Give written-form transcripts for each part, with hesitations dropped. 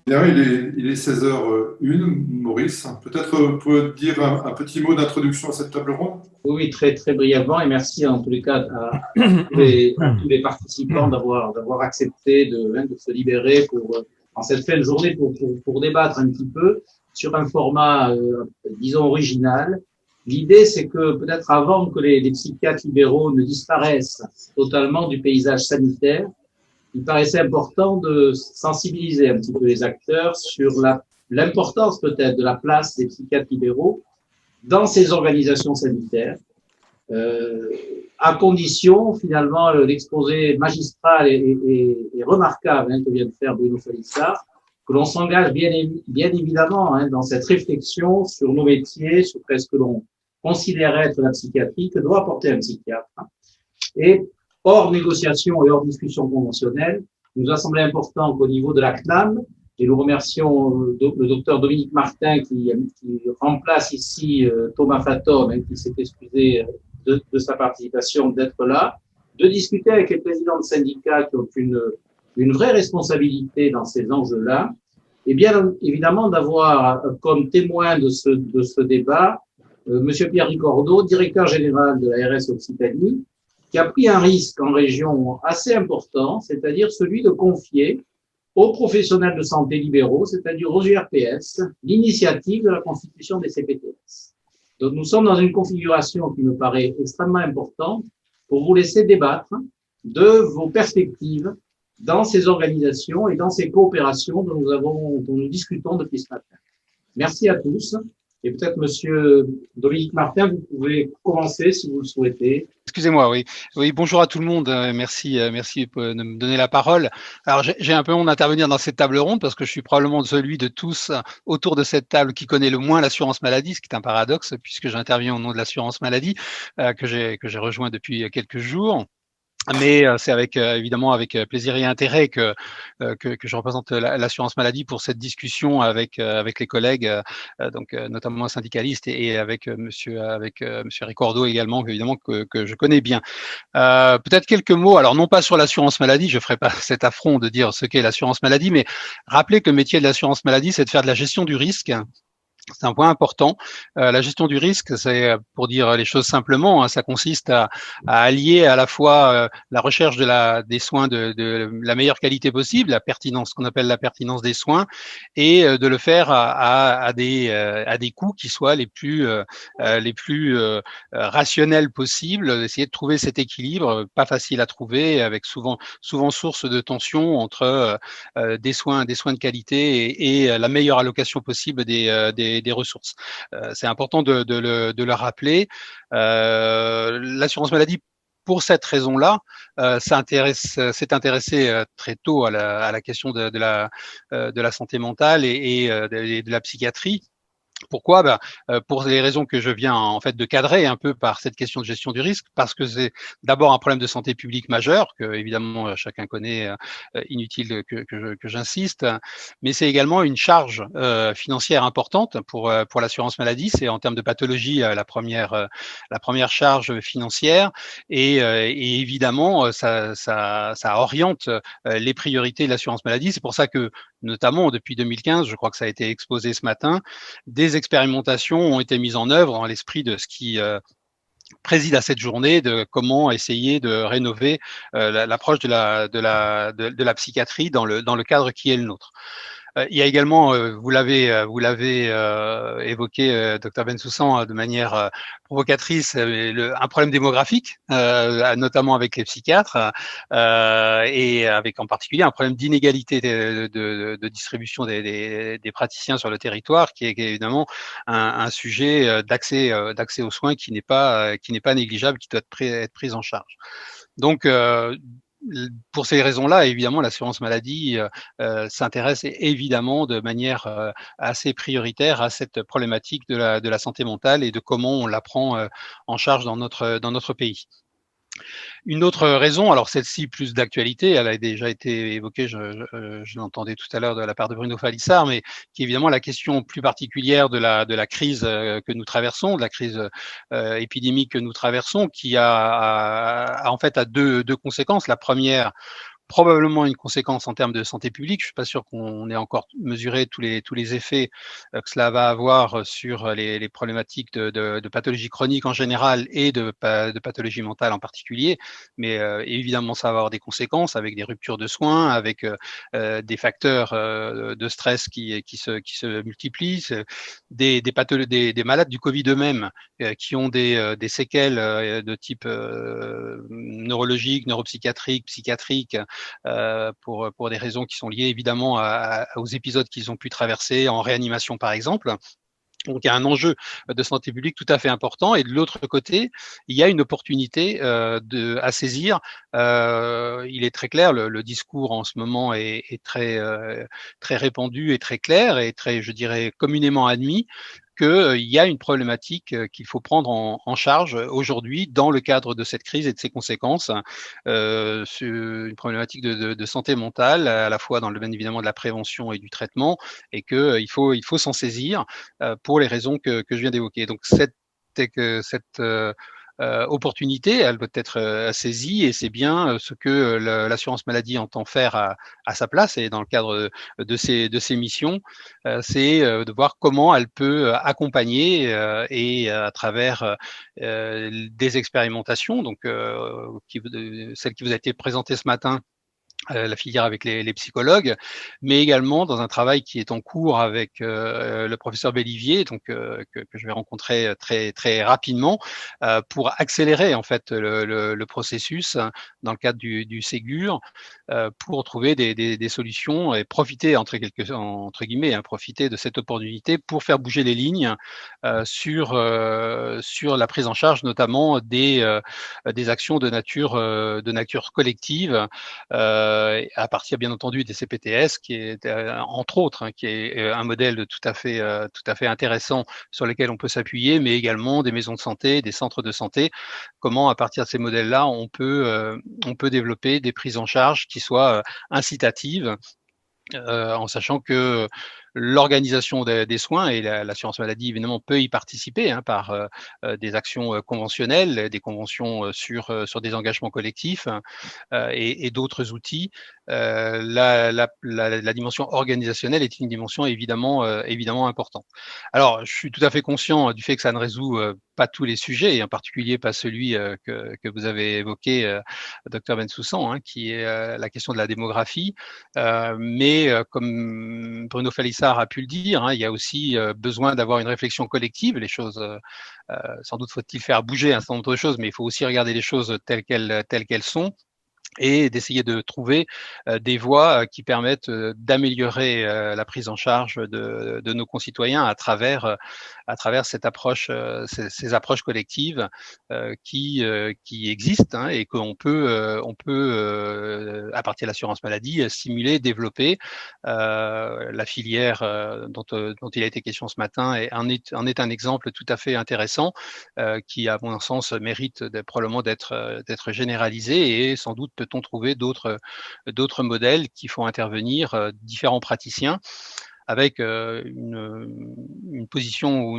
Bien, il est 16h01, Maurice. Peut-être vous pouvez dire un petit mot d'introduction à cette table ronde? Oui, oui, très, très brièvement, et merci en tous les cas à tous les participants d'avoir accepté de se libérer en cette fin de journée pour débattre un petit peu sur un format, disons, original. L'idée, c'est que peut-être avant que les psychiatres libéraux ne disparaissent totalement du paysage sanitaire, il paraissait important de sensibiliser un petit peu les acteurs sur l'importance peut-être de la place des psychiatres libéraux dans ces organisations sanitaires, euh, à condition, finalement, l'exposé magistral et remarquable que vient de faire Bruno Falissard, que l'on s'engage bien évidemment dans cette réflexion sur nos métiers, sur ce que l'on considère être la psychiatrie, que doit apporter un psychiatre. Et hors négociation et hors discussion conventionnelle, il nous a semblé important qu'au niveau de la CNAM, et nous remercions le docteur Dominique Martin qui remplace ici Thomas Fatton, qui s'est excusé de sa participation, d'être là, de discuter avec les présidents de syndicats qui ont une vraie responsabilité dans ces enjeux-là, et bien évidemment d'avoir comme témoin de ce débat Monsieur Pierre Ricordeau, directeur général de la RS Occitanie, qui a pris un risque en région assez important, c'est-à-dire celui de confier aux professionnels de santé libéraux, c'est-à-dire aux URPS, l'initiative de la constitution des CPTS. Donc nous sommes dans une configuration qui me paraît extrêmement importante pour vous laisser débattre de vos perspectives dans ces organisations et dans ces coopérations dont nous discutons depuis ce matin. Merci à tous. Et peut-être, Monsieur Dominique Martin, vous pouvez commencer si vous le souhaitez. Excusez-moi, oui. Oui, bonjour à tout le monde. Merci de me donner la parole. Alors, j'ai un peu honte d'intervenir dans cette table ronde parce que je suis probablement celui de tous autour de cette table qui connaît le moins l'assurance maladie, ce qui est un paradoxe puisque j'interviens au nom de l'assurance maladie que j'ai rejoint depuis quelques jours. Mais c'est avec évidemment avec plaisir et intérêt que je représente l'assurance maladie pour cette discussion avec les collègues, donc notamment syndicalistes et avec monsieur Ricordo également, évidemment que je connais bien. Peut-être quelques mots. Alors non pas sur l'assurance maladie, je ferai pas cet affront de dire ce qu'est l'assurance maladie, mais rappeler que le métier de l'assurance maladie, c'est de faire de la gestion du risque. C'est un point important. La gestion du risque, c'est, pour dire les choses simplement, ça consiste à allier à la fois la recherche des soins de la meilleure qualité possible, la pertinence, ce qu'on appelle la pertinence des soins, et de le faire à des coûts qui soient les plus rationnels possibles, essayer de trouver cet équilibre, pas facile à trouver, avec souvent source de tension entre des soins de qualité et la meilleure allocation possible des ressources. C'est important de le rappeler. L'assurance maladie, pour cette raison-là, s'est intéressé très tôt à la question de la santé mentale et de la psychiatrie. Pourquoi? Pour les raisons que je viens en fait de cadrer un peu par cette question de gestion du risque, parce que c'est d'abord un problème de santé publique majeur que évidemment chacun connaît, inutile que j'insiste, mais c'est également une charge financière importante pour l'assurance maladie. C'est en termes de pathologie la première charge financière et évidemment ça oriente les priorités de l'assurance maladie. C'est pour ça que notamment depuis 2015, je crois que ça a été exposé ce matin, des expérimentations ont été mises en œuvre dans l'esprit de ce qui préside à cette journée, de comment essayer de rénover l'approche de la psychiatrie dans le cadre qui est le nôtre. Il y a également, vous l'avez évoqué, docteur Bensoussan, de manière provocatrice, un problème démographique, notamment avec les psychiatres, et avec en particulier un problème d'inégalité de distribution des praticiens sur le territoire, qui est évidemment un sujet d'accès aux soins qui n'est pas négligeable, qui doit être pris en charge. Donc, pour ces raisons-là, évidemment, l'assurance maladie s'intéresse évidemment de manière assez prioritaire à cette problématique de la santé mentale et de comment on la prend en charge dans notre pays. Une autre raison, alors celle-ci plus d'actualité, elle a déjà été évoquée, je l'entendais tout à l'heure de la part de Bruno Falissard, mais qui est évidemment la question plus particulière de la crise que nous traversons, de la crise épidémique que nous traversons, qui en fait a deux conséquences. La première, probablement une conséquence en termes de santé publique. Je suis pas sûr qu'on ait encore mesuré tous les effets que cela va avoir sur les problématiques de pathologie chronique en général et de pathologie mentale en particulier. Mais évidemment, ça va avoir des conséquences avec des ruptures de soins, avec des facteurs de stress qui se multiplient, des malades du Covid eux-mêmes qui ont des séquelles de type neurologique, neuropsychiatrique, psychiatrique, pour des raisons qui sont liées évidemment aux épisodes qu'ils ont pu traverser en réanimation par exemple. Donc il y a un enjeu de santé publique tout à fait important. Et de l'autre côté, il y a une opportunité à saisir. Il est très clair, le discours en ce moment est très répandu et très clair et très, je dirais, communément admis qu'il y a une problématique qu'il faut prendre en charge aujourd'hui dans le cadre de cette crise et de ses conséquences. Une problématique de santé mentale, à la fois dans le domaine évidemment de la prévention et du traitement, et qu'il faut s'en saisir pour les raisons que je viens d'évoquer. Donc cette opportunité, elle doit être saisie et c'est bien ce que l'assurance maladie entend faire à sa place et dans le cadre de ses missions, c'est de voir comment elle peut accompagner et à travers des expérimentations, donc celle qui vous a été présentée ce matin, la filière avec les psychologues, mais également dans un travail qui est en cours avec le professeur Bellivier, donc que je vais rencontrer très rapidement, pour accélérer en fait le processus dans le cadre du Ségur, pour trouver des solutions et profiter entre guillemets, hein, profiter de cette opportunité pour faire bouger les lignes sur la prise en charge notamment des actions de nature collective, à partir bien entendu des CPTS, qui est entre autres, hein, qui est un modèle tout à fait intéressant sur lequel on peut s'appuyer, mais également des maisons de santé, des centres de santé. Comment à partir de ces modèles-là, on peut développer des prises en charge qui soient incitatives, en sachant que l'organisation des soins et l'assurance maladie évidemment peut y participer, hein, par des actions conventionnelles, des conventions sur des engagements collectifs et d'autres outils. La dimension organisationnelle est une dimension évidemment importante. Alors, je suis tout à fait conscient du fait que ça ne résout pas tous les sujets, et en particulier pas celui que vous avez évoqué, Dr Bensoussan, hein, qui est la question de la démographie. Mais comme Bruno Falissard a pu le dire, hein, il y a aussi besoin d'avoir une réflexion collective. Les choses, sans doute faut-il faire bouger un certain nombre de choses, mais il faut aussi regarder les choses telles qu'elles sont, et d'essayer de trouver des voies qui permettent d'améliorer la prise en charge de nos concitoyens à travers cette approche, ces approches collectives qui existent, hein, et qu'on peut à partir de l'assurance maladie stimuler, développer. La filière dont il a été question ce matin en est un exemple tout à fait intéressant qui, à mon sens, mérite probablement d'être généralisé, et sans doute peut-on trouver d'autres modèles qui font intervenir différents praticiens avec une position ou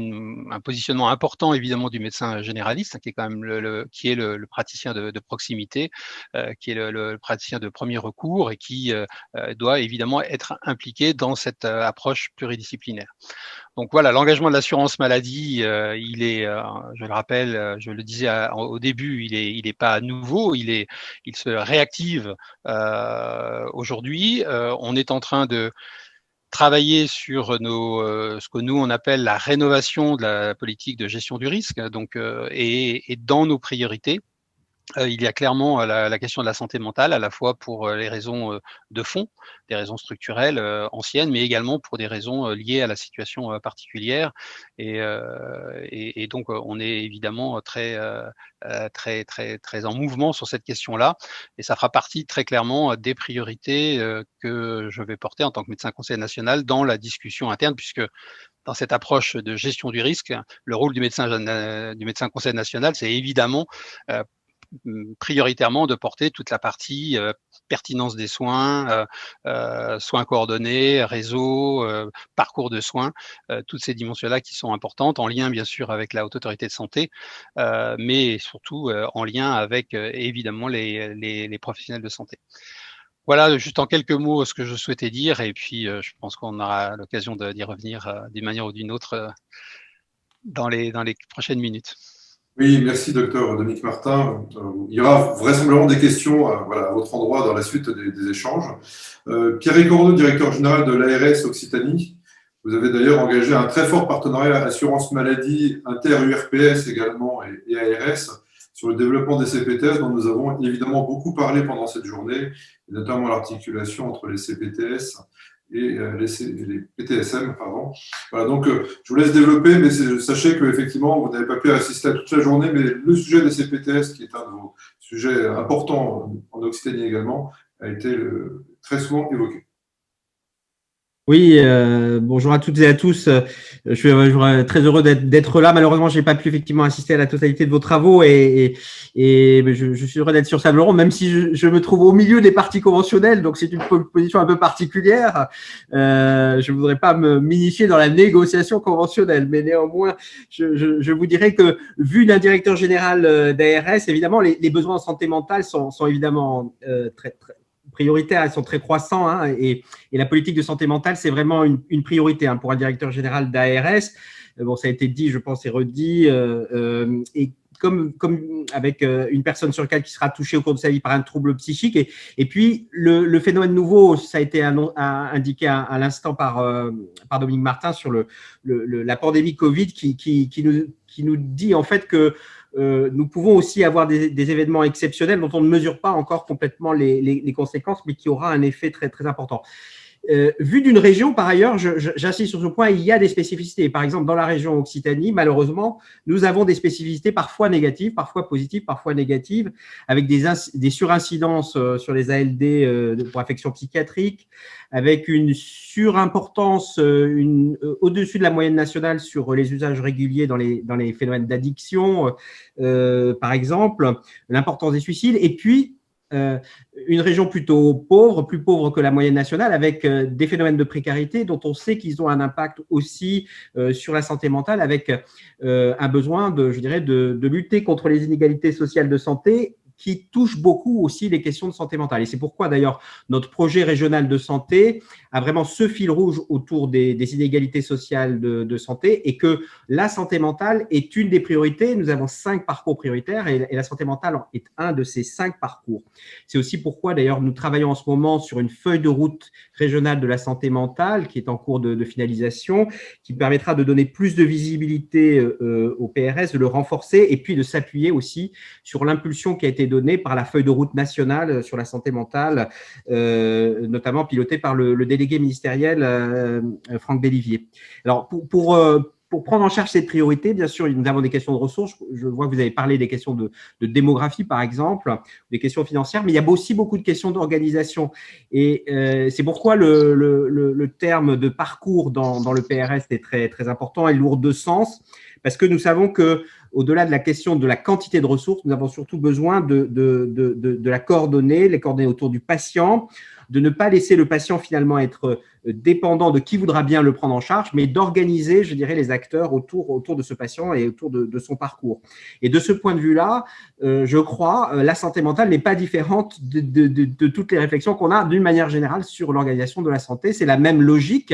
un positionnement important évidemment du médecin généraliste, hein, qui est quand même le praticien de proximité, qui est le praticien de premier recours et qui doit évidemment être impliqué dans cette approche pluridisciplinaire. Donc voilà, l'engagement de l'assurance maladie, il est, je le rappelle, je le disais au début, il est pas nouveau, il se réactive aujourd'hui. On est en train de travailler sur ce que nous on appelle la rénovation de la politique de gestion du risque, donc et dans nos priorités. Il y a clairement la question de la santé mentale, à la fois pour les raisons de fond, des raisons structurelles anciennes, mais également pour des raisons liées à la situation particulière. Et donc, on est évidemment très en mouvement sur cette question-là. Et ça fera partie très clairement des priorités que je vais porter en tant que médecin conseiller national dans la discussion interne, puisque dans cette approche de gestion du risque, le rôle du médecin conseil national, c'est évidemment prioritairement de porter toute la partie pertinence des soins, soins coordonnés, réseau, parcours de soins, toutes ces dimensions-là qui sont importantes, en lien bien sûr avec la Haute Autorité de Santé, mais surtout en lien avec évidemment les professionnels de santé. Voilà, juste en quelques mots ce que je souhaitais dire, et puis je pense qu'on aura l'occasion d'y revenir d'une manière ou d'une autre dans les prochaines minutes. Oui, merci, docteur Dominique Martin. Il y aura vraisemblablement des questions voilà, à votre endroit dans la suite des échanges. Pierre Cordeau, directeur général de l'ARS Occitanie. Vous avez d'ailleurs engagé un très fort partenariat assurance maladie inter-URPS également et ARS sur le développement des CPTS dont nous avons évidemment beaucoup parlé pendant cette journée, et notamment l'articulation entre les CPTS et les PTSM, pardon. Voilà, donc je vous laisse développer, mais sachez qu'effectivement, vous n'avez pas pu assister à toute la journée, mais le sujet des CPTS, qui est un de vos sujets importants en Occitanie également, a été très souvent évoqué. Oui, bonjour à toutes et à tous. Je suis très heureux d'être là. Malheureusement, j'ai pas pu effectivement assister à la totalité de vos travaux et je suis heureux d'être sur Table Ronde, même si je me trouve au milieu des partis conventionnels, donc c'est une position un peu particulière. Je voudrais pas m'initier dans la négociation conventionnelle, mais néanmoins, je vous dirais que vu d'un directeur général d'ARS, évidemment, les besoins en santé mentale sont évidemment très prioritaires, elles sont très croissants et la politique de santé mentale, c'est vraiment une priorité pour un directeur général d'ARS. Bon, ça a été dit, je pense, et redit. Et comme avec une personne sur 4 qui sera touchée au cours de sa vie par un trouble psychique. Et puis, le phénomène nouveau, ça a été indiqué à l'instant par Dominique Martin sur la pandémie Covid qui nous dit en fait que nous pouvons aussi avoir des événements exceptionnels dont on ne mesure pas encore complètement les conséquences, mais qui aura un effet très, très important. Vu d'une région, par ailleurs, j'insiste sur ce point, il y a des spécificités. Par exemple, dans la région Occitanie, malheureusement, nous avons des spécificités parfois négatives, parfois positives, parfois négatives, avec des surincidences sur les ALD pour affections psychiatriques, avec une surimportance au-dessus de la moyenne nationale sur les usages réguliers dans les phénomènes d'addiction, par exemple, l'importance des suicides, et puis une région plutôt pauvre, plus pauvre que la moyenne nationale, avec des phénomènes de précarité dont on sait qu'ils ont un impact aussi sur la santé mentale, avec un besoin de lutter contre les inégalités sociales de santé qui touche beaucoup aussi les questions de santé mentale. Et c'est pourquoi d'ailleurs notre projet régional de santé a vraiment ce fil rouge autour des inégalités sociales de santé et que la santé mentale est une des priorités. Nous avons 5 parcours prioritaires et la santé mentale est un de ces 5 parcours. C'est aussi pourquoi d'ailleurs nous travaillons en ce moment sur une feuille de route régionale de la santé mentale qui est en cours de finalisation, qui permettra de donner plus de visibilité au PRS, de le renforcer et puis de s'appuyer aussi sur l'impulsion qui a été donnée par la feuille de route nationale sur la santé mentale, notamment pilotée par le délégué ministériel Franck Bellivier. Alors, pour prendre en charge cette priorité, bien sûr, nous avons des questions de ressources. Je vois que vous avez parlé des questions de démographie, par exemple, des questions financières, mais il y a aussi beaucoup de questions d'organisation. Et c'est pourquoi le terme de parcours dans le PRS est très, très important et lourd de sens, parce que nous savons que au-delà de la question de la quantité de ressources, nous avons surtout besoin de la coordonner, les coordonner autour du patient, de ne pas laisser le patient finalement être dépendant de qui voudra bien le prendre en charge, mais d'organiser, je dirais, les acteurs autour de ce patient et autour de son parcours. Et de ce point de vue-là, je crois, la santé mentale n'est pas différente de toutes les réflexions qu'on a d'une manière générale sur l'organisation de la santé. C'est la même logique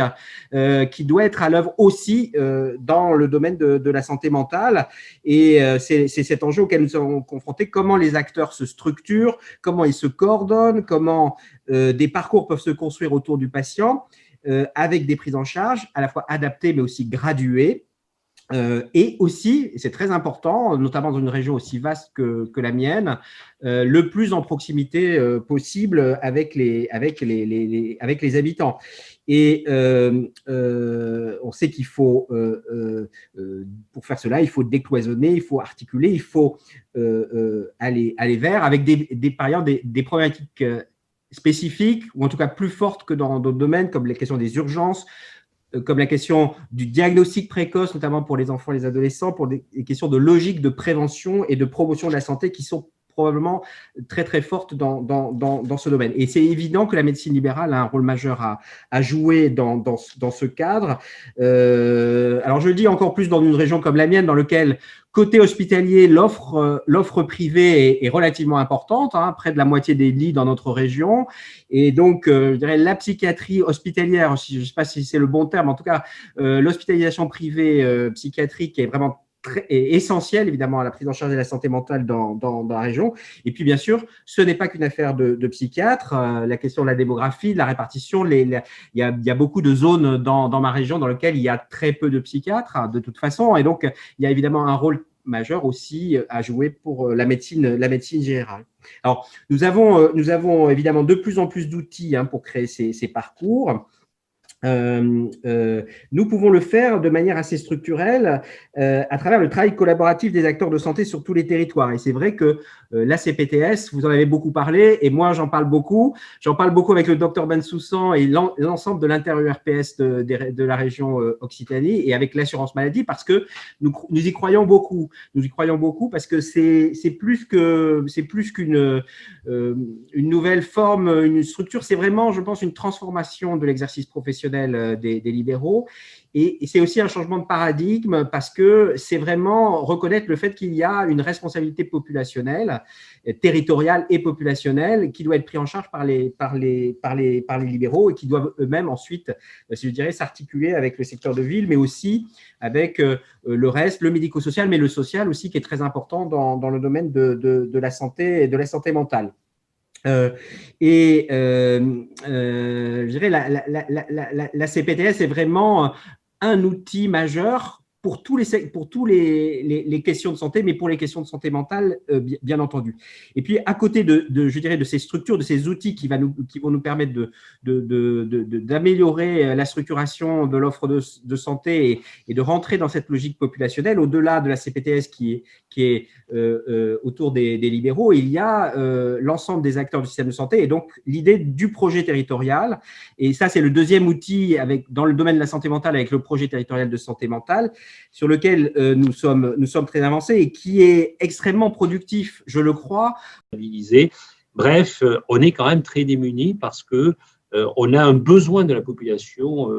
qui doit être à l'œuvre aussi dans le domaine de la santé mentale. Et c'est cet enjeu auquel nous sommes confrontés, comment les acteurs se structurent, comment ils se coordonnent, comment des parcours peuvent se construire autour du patient avec des prises en charge à la fois adaptées mais aussi graduées. Et aussi, et c'est très important, notamment dans une région aussi vaste que la mienne, le plus en proximité possible avec les habitants. Et on sait qu'il faut, pour faire cela, il faut décloisonner, il faut articuler, il faut aller vers, avec par ailleurs des problématiques spécifiques, ou en tout cas plus fortes que dans d'autres domaines, comme les questions des urgences, comme la question du diagnostic précoce, notamment pour les enfants et les adolescents, pour des questions de logique de prévention et de promotion de la santé qui sont probablement très très forte dans ce domaine. Et c'est évident que la médecine libérale a un rôle majeur à jouer dans ce cadre. Alors je le dis encore plus dans une région comme la mienne, dans laquelle côté hospitalier, l'offre privée est relativement importante, hein, près de la moitié des lits dans notre région. Et donc, je dirais la psychiatrie hospitalière, je ne sais pas si c'est le bon terme, en tout cas, l'hospitalisation privée psychiatrique est vraiment est essentielle, évidemment, à la prise en charge de la santé mentale dans la région. Et puis, bien sûr, ce n'est pas qu'une affaire de psychiatres. La question de la démographie, de la répartition, il y a beaucoup de zones dans ma région dans lesquelles il y a très peu de psychiatres, de toute façon. Et donc, il y a évidemment un rôle majeur aussi à jouer pour la médecine générale. Alors, nous avons évidemment de plus en plus d'outils pour créer ces parcours. Nous pouvons le faire de manière assez structurelle à travers le travail collaboratif des acteurs de santé sur tous les territoires. Et c'est vrai que la CPTS, vous en avez beaucoup parlé, et moi j'en parle beaucoup. J'en parle beaucoup avec le docteur Bensoussan et l'ensemble de l'inter-URPS de la région Occitanie et avec l'assurance maladie, parce que nous y croyons beaucoup. Nous y croyons beaucoup parce que c'est plus qu'une nouvelle forme, une structure. C'est vraiment, je pense, une transformation de l'exercice professionnel des libéraux. Et c'est aussi un changement de paradigme parce que c'est vraiment reconnaître le fait qu'il y a une responsabilité populationnelle, territoriale et populationnelle qui doit être prise en charge par les libéraux et qui doivent eux-mêmes ensuite, je dirais, s'articuler avec le secteur de ville, mais aussi avec le reste, le médico-social, mais le social aussi qui est très important dans le domaine de la santé et de la santé mentale. Je dirais la CPTS est vraiment un outil majeur pour tous les questions de santé, mais pour les questions de santé mentale, bien entendu. Et puis, à côté je dirais, de ces structures, de ces outils qui vont nous permettre d'améliorer la structuration de l'offre de santé et de rentrer dans cette logique populationnelle, au-delà de la CPTS qui est autour des libéraux, il y a l'ensemble des acteurs du système de santé et donc l'idée du projet territorial. Et ça, c'est le deuxième outil dans le domaine de la santé mentale avec le projet territorial de santé mentale, sur lequel nous sommes très avancés et qui est extrêmement productif, je le crois. Bref, on est quand même très démunis parce que on a un besoin de la population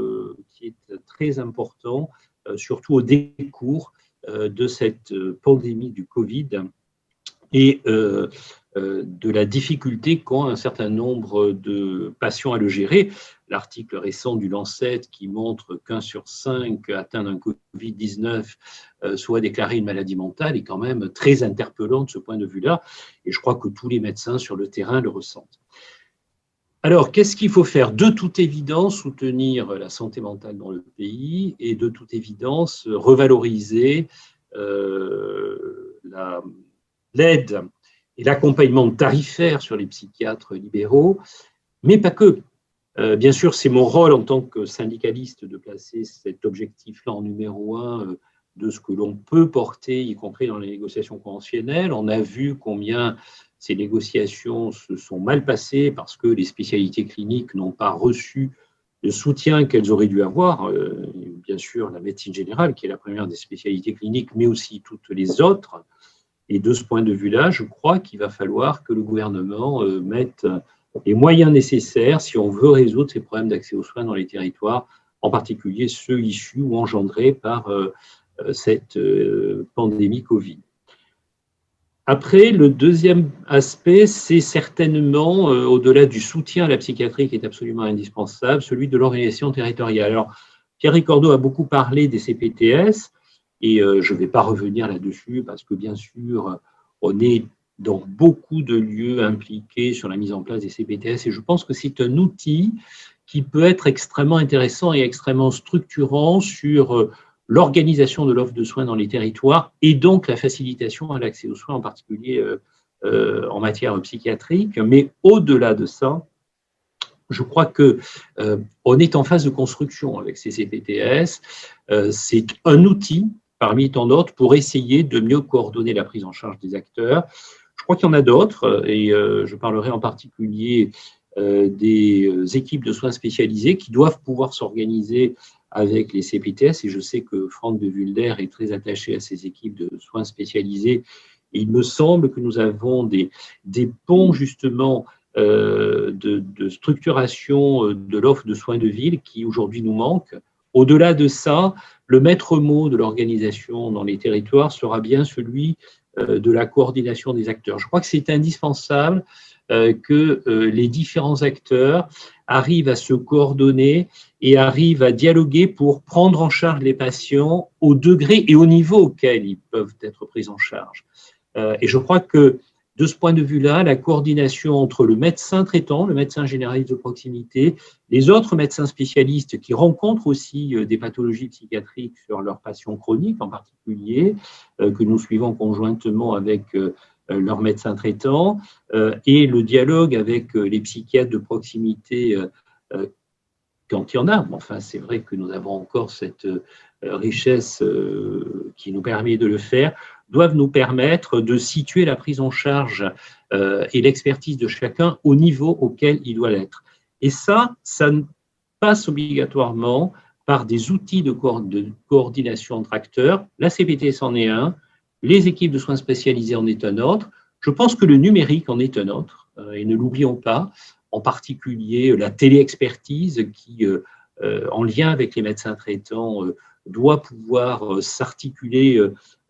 qui est très important, surtout au décours de cette pandémie du Covid et de la difficulté qu'ont un certain nombre de patients à le gérer. L'article récent du Lancet qui montre qu'1 sur 5 atteint d'un Covid-19 soit déclaré une maladie mentale est quand même très interpellant de ce point de vue-là, et je crois que tous les médecins sur le terrain le ressentent. Alors, qu'est-ce qu'il faut faire? De toute évidence, soutenir la santé mentale dans le pays et de toute évidence, revaloriser l'aide et l'accompagnement tarifaire sur les psychiatres libéraux, mais pas que. Bien sûr, c'est mon rôle en tant que syndicaliste de placer cet objectif-là en numéro 1 de ce que l'on peut porter, y compris dans les négociations conventionnelles. On a vu combien ces négociations se sont mal passées parce que les spécialités cliniques n'ont pas reçu le soutien qu'elles auraient dû avoir. Bien sûr, la médecine générale, qui est la première des spécialités cliniques, mais aussi toutes les autres. Et de ce point de vue-là, je crois qu'il va falloir que le gouvernement mette les moyens nécessaires si on veut résoudre ces problèmes d'accès aux soins dans les territoires, en particulier ceux issus ou engendrés par cette pandémie Covid. Après, le deuxième aspect, c'est certainement, au-delà du soutien à la psychiatrie qui est absolument indispensable, celui de l'organisation territoriale. Alors, Pierre Ricordeau a beaucoup parlé des CPTS, et je ne vais pas revenir là-dessus parce que, bien sûr, on est dans beaucoup de lieux impliqués sur la mise en place des CPTS, et je pense que c'est un outil qui peut être extrêmement intéressant et extrêmement structurant sur l'organisation de l'offre de soins dans les territoires et donc la facilitation à l'accès aux soins, en particulier en matière psychiatrique. Mais au-delà de ça, je crois qu'on est en phase de construction avec ces CPTS. C'est un outil parmi tant d'autres pour essayer de mieux coordonner la prise en charge des acteurs. Je crois qu'il y en a d'autres, et je parlerai en particulier des équipes de soins spécialisées qui doivent pouvoir s'organiser avec les CPTS, et je sais que Franck de Vulder est très attaché à ces équipes de soins spécialisés Et il me semble que nous avons des ponts justement de structuration de l'offre de soins de ville qui aujourd'hui nous manquent. Au-delà de ça, le maître mot de l'organisation dans les territoires sera bien celui de la coordination des acteurs. Je crois que c'est indispensable que les différents acteurs arrivent à se coordonner et arrivent à dialoguer pour prendre en charge les patients au degré et au niveau auquel ils peuvent être pris en charge. Et je crois que de ce point de vue-là, la coordination entre le médecin traitant, le médecin généraliste de proximité, les autres médecins spécialistes qui rencontrent aussi des pathologies psychiatriques sur leurs patients chroniques en particulier, que nous suivons conjointement avec leurs médecins traitants, et le dialogue avec les psychiatres de proximité quand il y en a. Enfin, c'est vrai que nous avons encore cette richesse qui nous permet de le faire, doivent nous permettre de situer la prise en charge et l'expertise de chacun au niveau auquel il doit l'être. Et ça passe obligatoirement par des outils de coordination entre acteurs. La CPT c'en est un, les équipes de soins spécialisés en est un autre. Je pense que le numérique en est un autre, et ne l'oublions pas, en particulier la téléexpertise qui, en lien avec les médecins traitants, doit pouvoir s'articuler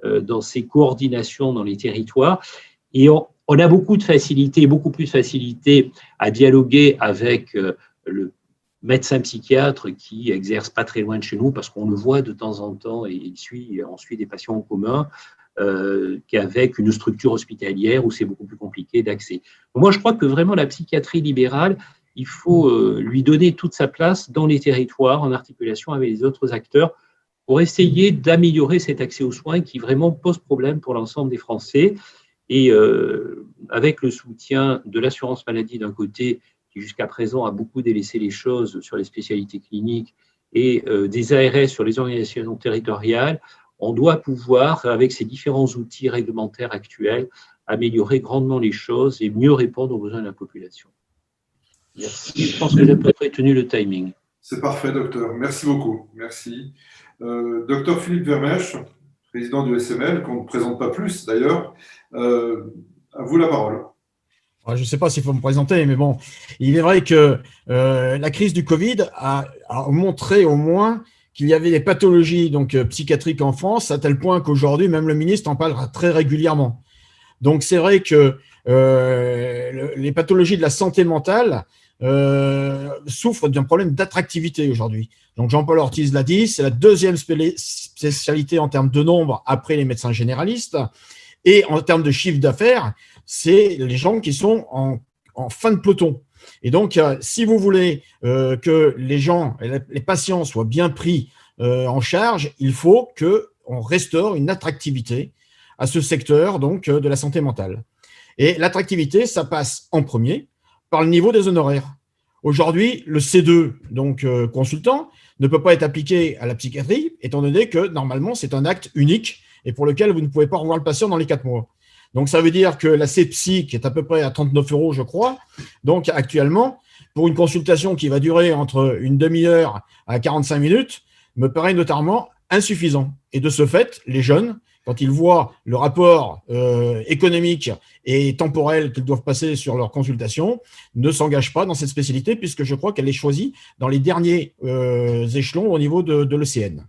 dans ces coordinations dans les territoires. Et on a beaucoup de facilité, beaucoup plus de facilité à dialoguer avec le médecin psychiatre qui exerce pas très loin de chez nous, parce qu'on le voit de temps en temps et on suit des patients en commun, qu'avec une structure hospitalière où c'est beaucoup plus compliqué d'accès. Moi, je crois que vraiment la psychiatrie libérale, il faut lui donner toute sa place dans les territoires en articulation avec les autres acteurs pour essayer d'améliorer cet accès aux soins qui vraiment pose problème pour l'ensemble des Français. Et avec le soutien de l'assurance maladie d'un côté, qui jusqu'à présent a beaucoup délaissé les choses sur les spécialités cliniques, et des ARS sur les organisations territoriales, on doit pouvoir, avec ces différents outils réglementaires actuels, améliorer grandement les choses et mieux répondre aux besoins de la population. Merci. Je pense que j'ai à peu près tenu le timing. C'est parfait, docteur. Merci beaucoup. Merci. Docteur Philippe Vermèche, président du SML, qu'on ne présente pas plus d'ailleurs. À vous la parole. Je ne sais pas s'il faut me présenter, mais bon, il est vrai que la crise du Covid a montré au moins qu'il y avait des pathologies psychiatriques en France, à tel point qu'aujourd'hui, même le ministre en parle très régulièrement. Donc, c'est vrai que les pathologies de la santé mentale souffrent d'un problème d'attractivité aujourd'hui. Donc, Jean-Paul Ortiz l'a dit, c'est la deuxième spécialité en termes de nombre après les médecins généralistes. Et en termes de chiffre d'affaires, c'est les gens qui sont en fin de peloton. Et donc, si vous voulez que les patients soient bien pris en charge, il faut qu'on restaure une attractivité à ce secteur de la santé mentale. Et l'attractivité, ça passe en premier par le niveau des honoraires. Aujourd'hui, le C2, consultant, ne peut pas être appliqué à la psychiatrie, étant donné que normalement, c'est un acte unique et pour lequel vous ne pouvez pas revoir le patient dans les 4 mois. Donc, ça veut dire que la C-Psy, qui est à peu près à 39 €, je crois, donc actuellement, pour une consultation qui va durer entre une demi-heure à 45 minutes, me paraît notamment insuffisant. Et de ce fait, les jeunes, quand ils voient le rapport économique et temporel qu'ils doivent passer sur leur consultation, ne s'engagent pas dans cette spécialité, puisque je crois qu'elle est choisie dans les derniers échelons au niveau de l'ECN.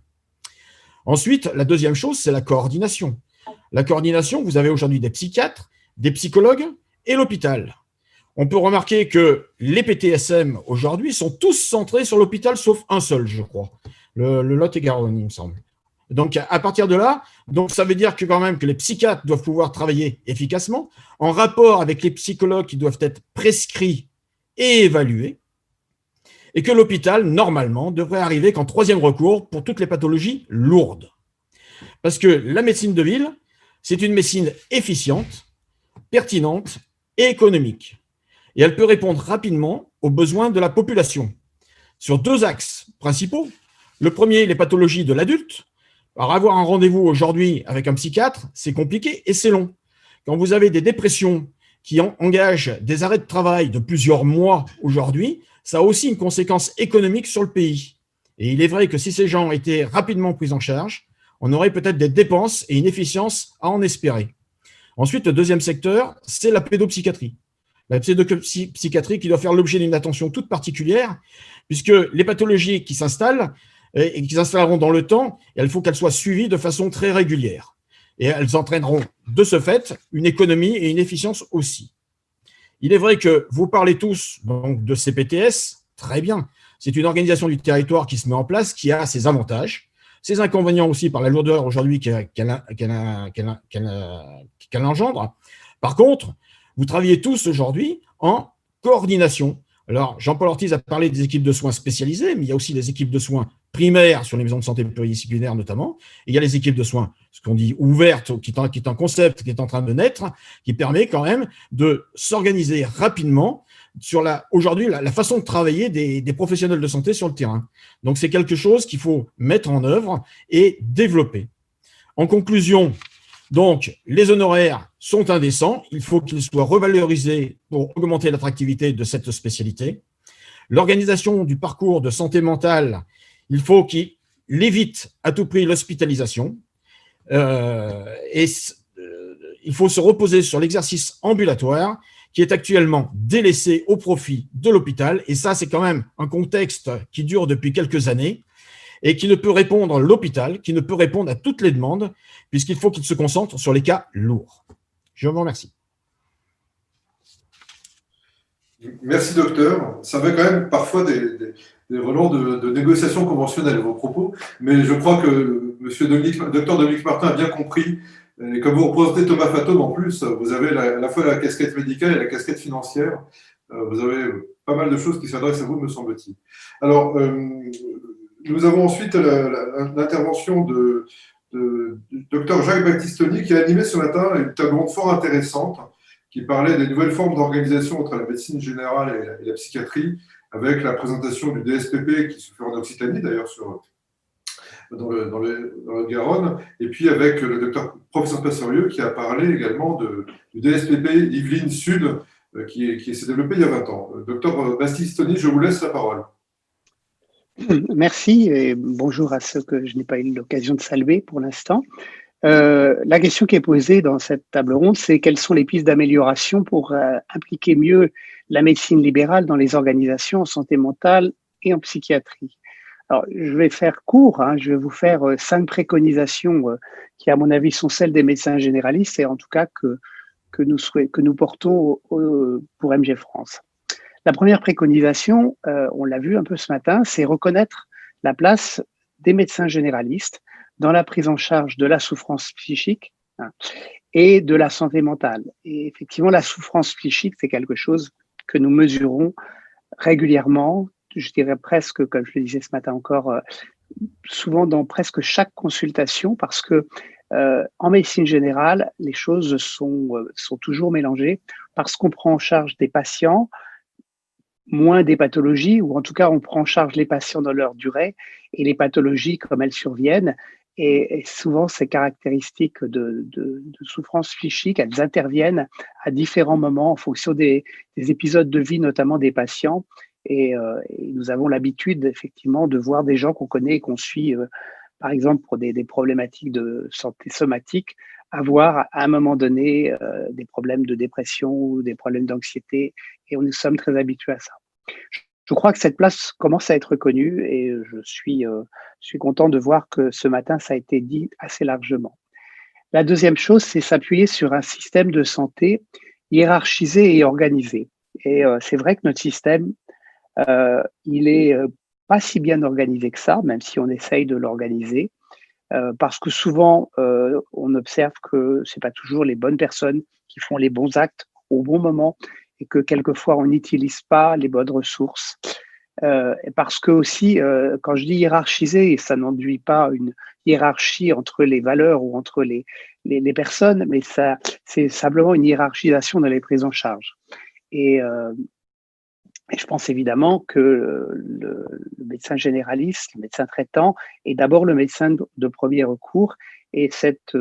Ensuite, la deuxième chose, c'est la coordination. La coordination, vous avez aujourd'hui des psychiatres, des psychologues et l'hôpital. On peut remarquer que les PTSM aujourd'hui sont tous centrés sur l'hôpital, sauf un seul, je crois, le Lot-et-Garonne, il me semble. Donc, à partir de là, ça veut dire que quand même que les psychiatres doivent pouvoir travailler efficacement en rapport avec les psychologues qui doivent être prescrits et évalués, et que l'hôpital, normalement, devrait arriver qu'en 3e recours pour toutes les pathologies lourdes. Parce que la médecine de ville, c'est une médecine efficiente, pertinente et économique. Et elle peut répondre rapidement aux besoins de la population sur 2 axes principaux. Le premier, les pathologies de l'adulte. Alors, avoir un rendez-vous aujourd'hui avec un psychiatre, c'est compliqué et c'est long. Quand vous avez des dépressions qui engagent des arrêts de travail de plusieurs mois aujourd'hui, ça a aussi une conséquence économique sur le pays. Et il est vrai que si ces gens étaient rapidement pris en charge, on aurait peut-être des dépenses et une efficience à en espérer. Ensuite, le deuxième secteur, c'est la pédopsychiatrie. La pédopsychiatrie qui doit faire l'objet d'une attention toute particulière, puisque les pathologies qui s'installent et qui s'installeront dans le temps, il faut qu'elles soient suivies de façon très régulière. Et elles entraîneront de ce fait une économie et une efficience aussi. Il est vrai que vous parlez tous donc, de CPTS, très bien. C'est une organisation du territoire qui se met en place, qui a ses avantages, ses inconvénients aussi par la lourdeur aujourd'hui qu'elle engendre. Par contre, vous travaillez tous aujourd'hui en coordination. Alors, Jean-Paul Ortiz a parlé des équipes de soins spécialisées, mais il y a aussi les équipes de soins primaires sur les maisons de santé pluridisciplinaires notamment. Et il y a les équipes de soins, ce qu'on dit ouvertes, qui est un concept qui est en train de naître, qui permet quand même de s'organiser rapidement sur aujourd'hui la façon de travailler des professionnels de santé sur le terrain. Donc, c'est quelque chose qu'il faut mettre en œuvre et développer. En conclusion, donc, les honoraires sont indécents. Il faut qu'ils soient revalorisés pour augmenter l'attractivité de cette spécialité. L'organisation du parcours de santé mentale, il faut qu'il évite à tout prix l'hospitalisation. Il faut se reposer sur l'exercice ambulatoire qui est actuellement délaissé au profit de l'hôpital. Et ça, c'est quand même un contexte qui dure depuis quelques années et qui ne peut répondre, l'hôpital, qui ne peut répondre à toutes les demandes, puisqu'il faut qu'il se concentre sur les cas lourds. Je vous remercie. Merci, docteur. Ça avait quand même parfois des relents de négociations conventionnelles, vos propos, mais je crois que docteur Dominique Martin a bien compris, et comme vous représentez Thomas Fatome en plus, vous avez à la fois la casquette médicale et la casquette financière. Vous avez pas mal de choses qui s'adressent à vous, me semble-t-il. Alors, nous avons ensuite l'intervention du docteur Jacques Baptistoni qui a animé ce matin une table ronde fort intéressante qui parlait des nouvelles formes d'organisation entre la médecine générale et la psychiatrie, avec la présentation du DSPP qui se fait en Occitanie, d'ailleurs dans le Garonne, et puis avec le docteur professeur Passerieux qui a parlé également du DSPP Yvelines Sud qui s'est développé il y a 20 ans. Docteur Baptistoni, je vous laisse la parole. Merci et bonjour à ceux que je n'ai pas eu l'occasion de saluer pour l'instant. La question qui est posée dans cette table ronde, c'est quelles sont les pistes d'amélioration pour impliquer mieux la médecine libérale dans les organisations en santé mentale et en psychiatrie. Alors, je vais faire court, je vais vous faire 5 préconisations qui, à mon avis, sont celles des médecins généralistes et en tout cas que nous portons pour MG France. La première préconisation, on l'a vu un peu ce matin, c'est reconnaître la place des médecins généralistes dans la prise en charge de la souffrance psychique et de la santé mentale. Et effectivement, la souffrance psychique, c'est quelque chose que nous mesurons régulièrement, je dirais presque, comme je le disais ce matin encore, souvent dans presque chaque consultation, parce que en médecine générale, les choses sont toujours mélangées, parce qu'on prend en charge des patients, moins des pathologies, ou en tout cas, on prend en charge les patients dans leur durée et les pathologies comme elles surviennent. Et souvent, ces caractéristiques de souffrance psychique, elles interviennent à différents moments en fonction des épisodes de vie, notamment des patients. Et nous avons l'habitude, effectivement, de voir des gens qu'on connaît et qu'on suit, par exemple, pour des problématiques de santé somatique, avoir à un moment donné des problèmes de dépression ou des problèmes d'anxiété. Et nous sommes très habitués à ça. Je crois que cette place commence à être reconnue et je suis content de voir que ce matin, ça a été dit assez largement. La deuxième chose, c'est s'appuyer sur un système de santé hiérarchisé et organisé. Et c'est vrai que notre système, il est pas si bien organisé que ça, même si on essaye de l'organiser, parce que souvent, on observe que c'est pas toujours les bonnes personnes qui font les bons actes au bon moment, et que quelquefois on n'utilise pas les bonnes ressources. Parce que aussi, quand je dis hiérarchiser, ça n'enduit pas une hiérarchie entre les valeurs ou entre les personnes, mais ça, c'est simplement une hiérarchisation dans les prises en charge. Et je pense évidemment que le médecin généraliste, le médecin traitant, est d'abord le médecin de premier recours. Et cette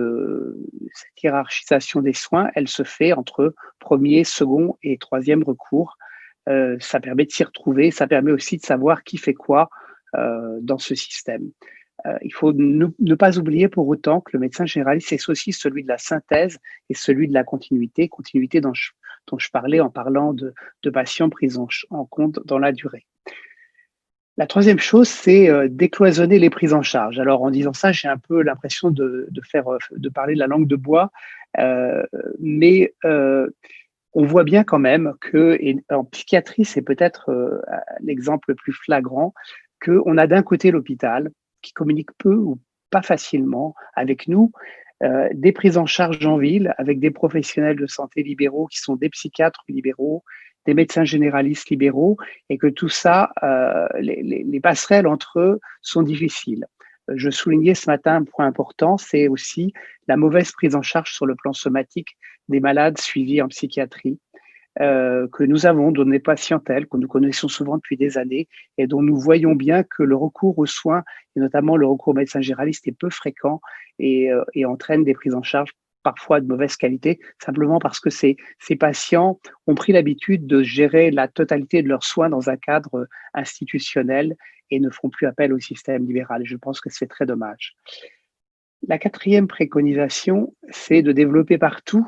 hiérarchisation des soins, elle se fait entre premier, second et troisième recours. Ça permet de s'y retrouver, ça permet aussi de savoir qui fait quoi dans ce système. Il faut ne pas oublier pour autant que le médecin généraliste, c'est aussi celui de la synthèse et celui de la continuité, dont je parlais en parlant de patients pris en compte dans la durée. La 3e chose, c'est décloisonner les prises en charge. Alors, en disant ça, j'ai un peu l'impression de parler de la langue de bois, mais on voit bien quand même que, et en psychiatrie, c'est peut-être l'exemple le plus flagrant, qu'on a d'un côté l'hôpital qui communique peu ou pas facilement avec nous, des prises en charge en ville avec des professionnels de santé libéraux qui sont des psychiatres libéraux, des médecins généralistes libéraux, et que tout ça, les passerelles entre eux sont difficiles. Je soulignais ce matin un point important, c'est aussi la mauvaise prise en charge sur le plan somatique des malades suivis en psychiatrie, que nous avons, dont des patientèles que nous connaissons souvent depuis des années et dont nous voyons bien que le recours aux soins, et notamment le recours aux médecins généralistes, est peu fréquent et entraîne des prises en charge parfois de mauvaise qualité, simplement parce que ces patients ont pris l'habitude de gérer la totalité de leurs soins dans un cadre institutionnel et ne font plus appel au système libéral. Et je pense que c'est très dommage. La 4e préconisation, c'est de développer partout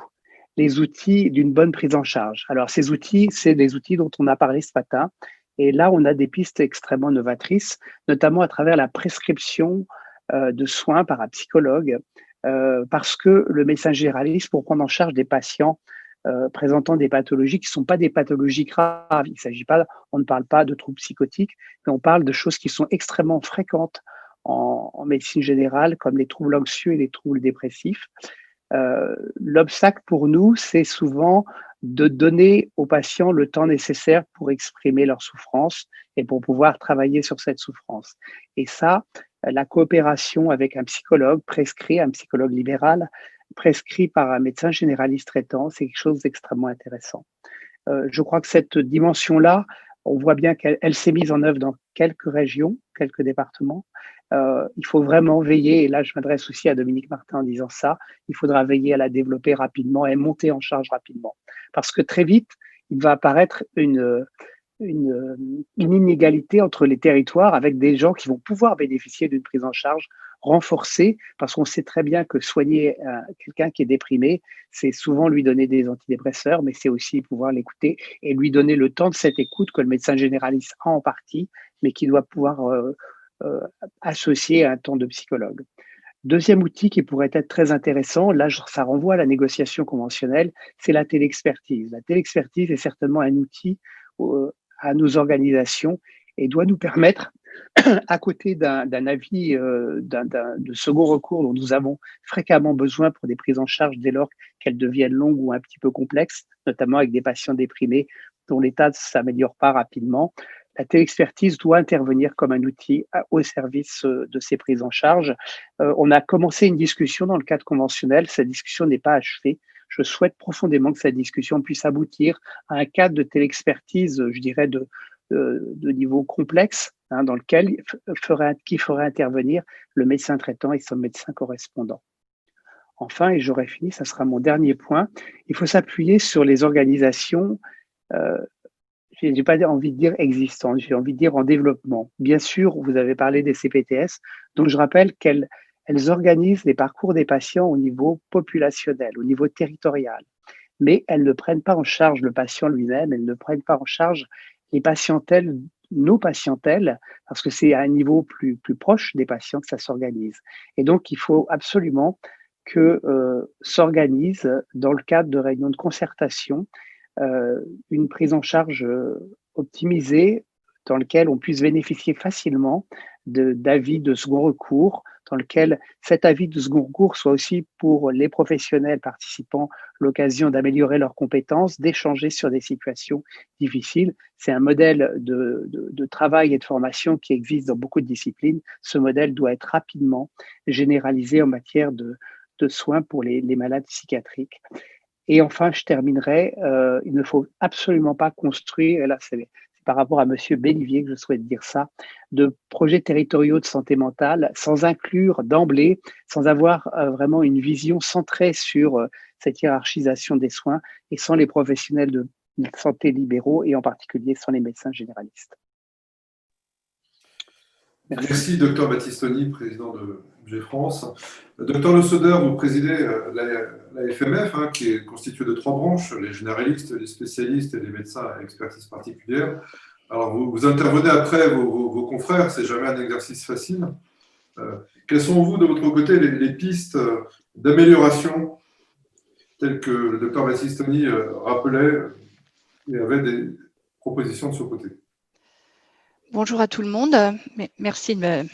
les outils d'une bonne prise en charge. Alors, ces outils, c'est des outils dont on a parlé ce matin. Et là, on a des pistes extrêmement novatrices, notamment à travers la prescription de soins par un psychologue, parce que le médecin généraliste, pour prendre en charge des patients présentant des pathologies qui ne sont pas des pathologies graves, il s'agit pas, on ne parle pas de troubles psychotiques, mais on parle de choses qui sont extrêmement fréquentes en médecine générale, comme les troubles anxieux et les troubles dépressifs. L'obstacle pour nous, c'est souvent de donner aux patients le temps nécessaire pour exprimer leur souffrance et pour pouvoir travailler sur cette souffrance. Et ça, la coopération avec un psychologue prescrit, un psychologue libéral, prescrit par un médecin généraliste traitant, c'est quelque chose d'extrêmement intéressant. Je crois que cette dimension-là, on voit bien qu'elle s'est mise en œuvre dans quelques régions, quelques départements. Il faut vraiment veiller, et là je m'adresse aussi à Dominique Martin en disant ça, il faudra veiller à la développer rapidement et monter en charge rapidement. Parce que très vite, il va apparaître une inégalité entre les territoires avec des gens qui vont pouvoir bénéficier d'une prise en charge renforcée, parce qu'on sait très bien que soigner quelqu'un qui est déprimé, c'est souvent lui donner des antidépresseurs, mais c'est aussi pouvoir l'écouter et lui donner le temps de cette écoute que le médecin généraliste a en partie, mais qui doit pouvoir associer à un temps de psychologue. 2e outil qui pourrait être très intéressant, là ça renvoie à la négociation conventionnelle, c'est la télexpertise. La télexpertise est certainement un outil à nos organisations et doit nous permettre, à côté d'un avis de second recours dont nous avons fréquemment besoin pour des prises en charge dès lors qu'elles deviennent longues ou un petit peu complexes, notamment avec des patients déprimés dont l'état ne s'améliore pas rapidement. La télexpertise doit intervenir comme un outil au service de ces prises en charge. On a commencé une discussion dans le cadre conventionnel. Cette discussion n'est pas achevée. Je souhaite profondément que cette discussion puisse aboutir à un cadre de télexpertise, je dirais, de niveau complexe, dans lequel qui ferait intervenir le médecin traitant et son médecin correspondant. Enfin, et j'aurai fini, ça sera mon dernier point, il faut s'appuyer sur les organisations je n'ai pas envie de dire existantes, j'ai envie de dire en développement. Bien sûr, vous avez parlé des CPTS, donc je rappelle qu'elles organisent les parcours des patients au niveau populationnel, au niveau territorial, mais elles ne prennent pas en charge le patient lui-même, elles ne prennent pas en charge les patientèles, nos patientèles, parce que c'est à un niveau plus proche des patients que ça s'organise. Et donc, il faut absolument que s'organise dans le cadre de réunions de concertation une prise en charge optimisée dans lequel on puisse bénéficier facilement d'avis de second recours, dans lequel cet avis de second recours soit aussi pour les professionnels participants l'occasion d'améliorer leurs compétences, d'échanger sur des situations difficiles. C'est un modèle de travail et de formation qui existe dans beaucoup de disciplines. Ce modèle doit être rapidement généralisé en matière de soins pour les malades psychiatriques. Et enfin, je terminerai, il ne faut absolument pas construire, et là c'est par rapport à Monsieur Bellivier que je souhaite dire ça, de projets territoriaux de santé mentale sans inclure d'emblée, sans avoir vraiment une vision centrée sur cette hiérarchisation des soins et sans les professionnels de santé libéraux et en particulier sans les médecins généralistes. Merci, docteur Battistoni, président de G-France. Docteur Le Soder, vous présidez la FMF, hein, qui est constituée de 3 branches, les généralistes, les spécialistes et les médecins à expertise particulière. Alors, vous intervenez après vos confrères, c'est jamais un exercice facile. Quelles sont, vous, de votre côté, les pistes d'amélioration telles que le docteur Battistoni rappelait et avait des propositions de ce côté? Bonjour à tout le monde. Merci de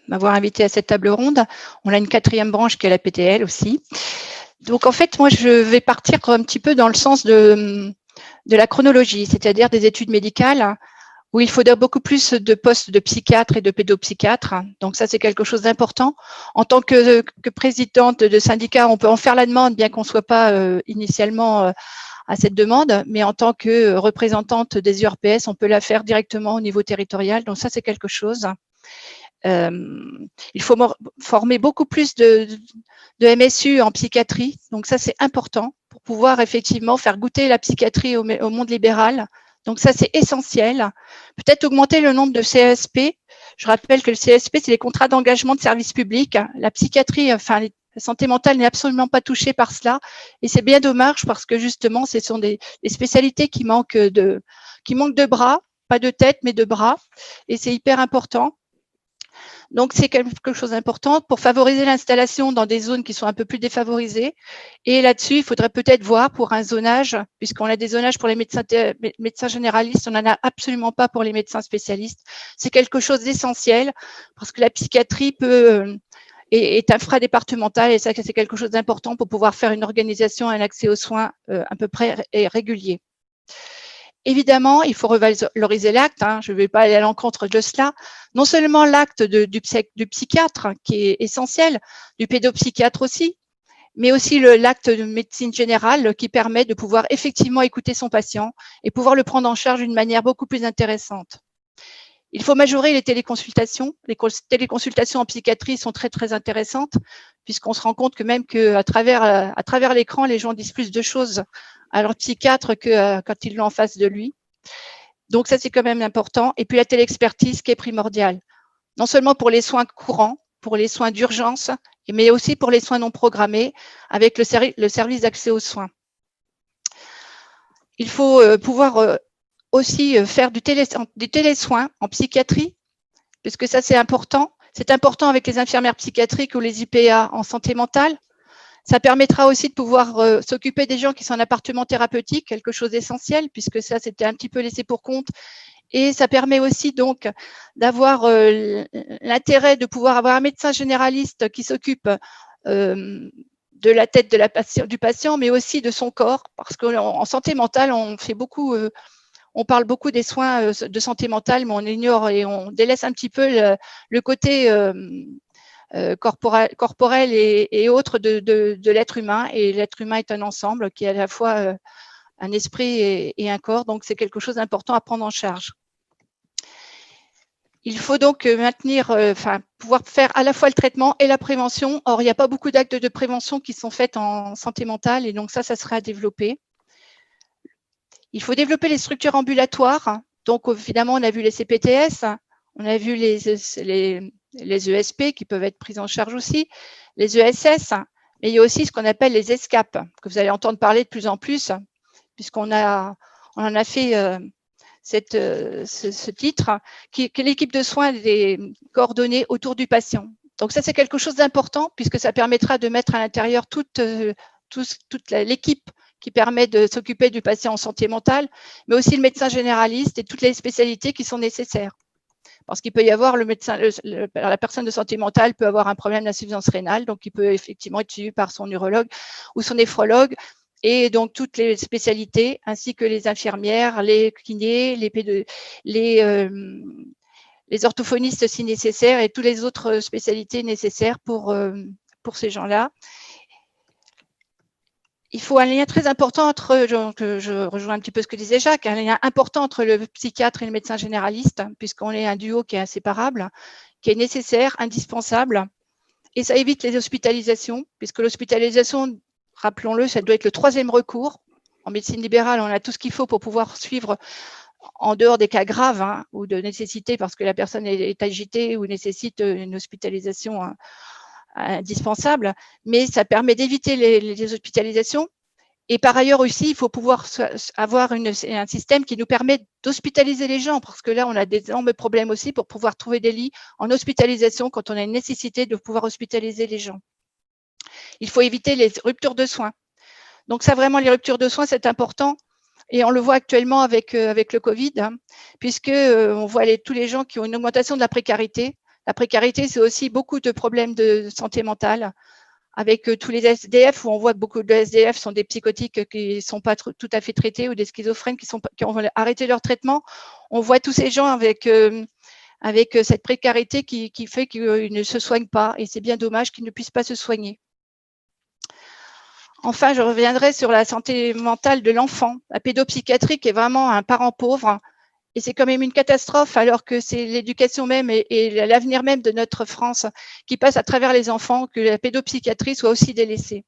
m'avoir invité à cette table ronde. On a une 4e branche qui est la PTL aussi. Donc, en fait, moi, je vais partir un petit peu dans le sens de la chronologie, c'est-à-dire des études médicales où il faudrait beaucoup plus de postes de psychiatres et de pédopsychiatres. Donc, ça, c'est quelque chose d'important. En tant que présidente de syndicat, on peut en faire la demande, bien qu'on ne soit pas initialement à cette demande, mais en tant que représentante des URPS, on peut la faire directement au niveau territorial. Donc, ça, c'est quelque chose. Il faut former beaucoup plus de MSU en psychiatrie. Donc, ça, c'est important pour pouvoir effectivement faire goûter la psychiatrie au monde libéral. Donc, ça, c'est essentiel. Peut-être augmenter le nombre de CSP. Je rappelle que le CSP, c'est les contrats d'engagement de service public. La psychiatrie, enfin, la santé mentale n'est absolument pas touchée par cela. Et c'est bien dommage parce que justement, ce sont des spécialités qui manquent de bras, pas de tête, mais de bras. Et c'est hyper important. Donc, c'est quelque chose d'important pour favoriser l'installation dans des zones qui sont un peu plus défavorisées. Et là-dessus, il faudrait peut-être voir pour un zonage, puisqu'on a des zonages pour les médecins généralistes, on n'en a absolument pas pour les médecins spécialistes. C'est quelque chose d'essentiel parce que la psychiatrie est infradépartementale et ça, c'est quelque chose d'important pour pouvoir faire une organisation et un accès aux soins à peu près régulier. Évidemment, il faut revaloriser l'acte. Je ne vais pas aller à l'encontre de cela. Non seulement l'acte du psychiatre, qui est essentiel, du pédopsychiatre aussi, mais aussi l'acte de médecine générale qui permet de pouvoir effectivement écouter son patient et pouvoir le prendre en charge d'une manière beaucoup plus intéressante. Il faut majorer les téléconsultations. Les téléconsultations en psychiatrie sont très, très intéressantes puisqu'on se rend compte que même qu'à travers l'écran, les gens disent plus de choses à leur psychiatre que quand ils l'ont en face de lui. Donc, ça, c'est quand même important. Et puis, la téléexpertise qui est primordiale, non seulement pour les soins courants, pour les soins d'urgence, mais aussi pour les soins non programmés avec le service d'accès aux soins. Il faut pouvoir aussi faire du télésoin en psychiatrie, puisque ça, c'est important. C'est important avec les infirmières psychiatriques ou les IPA en santé mentale. Ça permettra aussi de pouvoir s'occuper des gens qui sont en appartement thérapeutique, quelque chose d'essentiel, puisque ça, c'était un petit peu laissé pour compte. Et ça permet aussi donc d'avoir l'intérêt de pouvoir avoir un médecin généraliste qui s'occupe de la tête du patient, mais aussi de son corps, parce qu'en santé mentale, on parle beaucoup des soins de santé mentale, mais on ignore et on délaisse un petit peu le côté corporel et autres de l'être humain. Et l'être humain est un ensemble qui est à la fois un esprit et un corps, donc c'est quelque chose d'important à prendre en charge. Il faut donc pouvoir faire à la fois le traitement et la prévention. Or, il n'y a pas beaucoup d'actes de prévention qui sont faits en santé mentale et donc ça serait à développer. Il faut développer les structures ambulatoires. Donc, évidemment, on a vu les CPTS, on a vu les ESP qui peuvent être prises en charge aussi, les ESS, mais il y a aussi ce qu'on appelle les ESCAP, que vous allez entendre parler de plus en plus, puisqu'on en a fait ce titre, qui est l'équipe de soins coordonnée autour du patient. Donc ça, c'est quelque chose d'important, puisque ça permettra de mettre à l'intérieur toute l'équipe qui permet de s'occuper du patient en santé mentale, mais aussi le médecin généraliste et toutes les spécialités qui sont nécessaires. Parce qu'il peut y avoir la personne de santé mentale peut avoir un problème d'insuffisance rénale, donc il peut effectivement être suivi par son neurologue ou son néphrologue, et donc toutes les spécialités, ainsi que les infirmières, les kinés, les orthophonistes si nécessaire, et toutes les autres spécialités nécessaires pour ces gens-là. Il faut un lien très important entre, je rejoins un petit peu ce que disait Jacques, un lien important entre le psychiatre et le médecin généraliste, puisqu'on est un duo qui est inséparable, qui est nécessaire, indispensable, et ça évite les hospitalisations, puisque l'hospitalisation, rappelons-le, ça doit être le 3e recours. En médecine libérale, on a tout ce qu'il faut pour pouvoir suivre en dehors des cas graves hein, ou de nécessité parce que la personne est agitée ou nécessite une hospitalisation indispensable, mais ça permet d'éviter les hospitalisations. Et par ailleurs aussi, il faut pouvoir avoir un système qui nous permet d'hospitaliser les gens, parce que là, on a d'énormes problèmes aussi pour pouvoir trouver des lits en hospitalisation quand on a une nécessité de pouvoir hospitaliser les gens. Il faut éviter les ruptures de soins. Donc ça, vraiment, les ruptures de soins, c'est important. Et on le voit actuellement avec le Covid, hein, puisque on voit tous les gens qui ont une augmentation de la précarité. La précarité, c'est aussi beaucoup de problèmes de santé mentale, avec tous les SDF, où on voit que beaucoup de SDF sont des psychotiques qui ne sont pas tout à fait traités ou des schizophrènes qui ont arrêté leur traitement. On voit tous ces gens avec cette précarité qui fait qu'ils ne se soignent pas. Et c'est bien dommage qu'ils ne puissent pas se soigner. Enfin, je reviendrai sur la santé mentale de l'enfant. La pédopsychiatrie qui est vraiment un parent pauvre. Et c'est quand même une catastrophe alors que c'est l'éducation même et l'avenir même de notre France qui passe à travers les enfants, que la pédopsychiatrie soit aussi délaissée.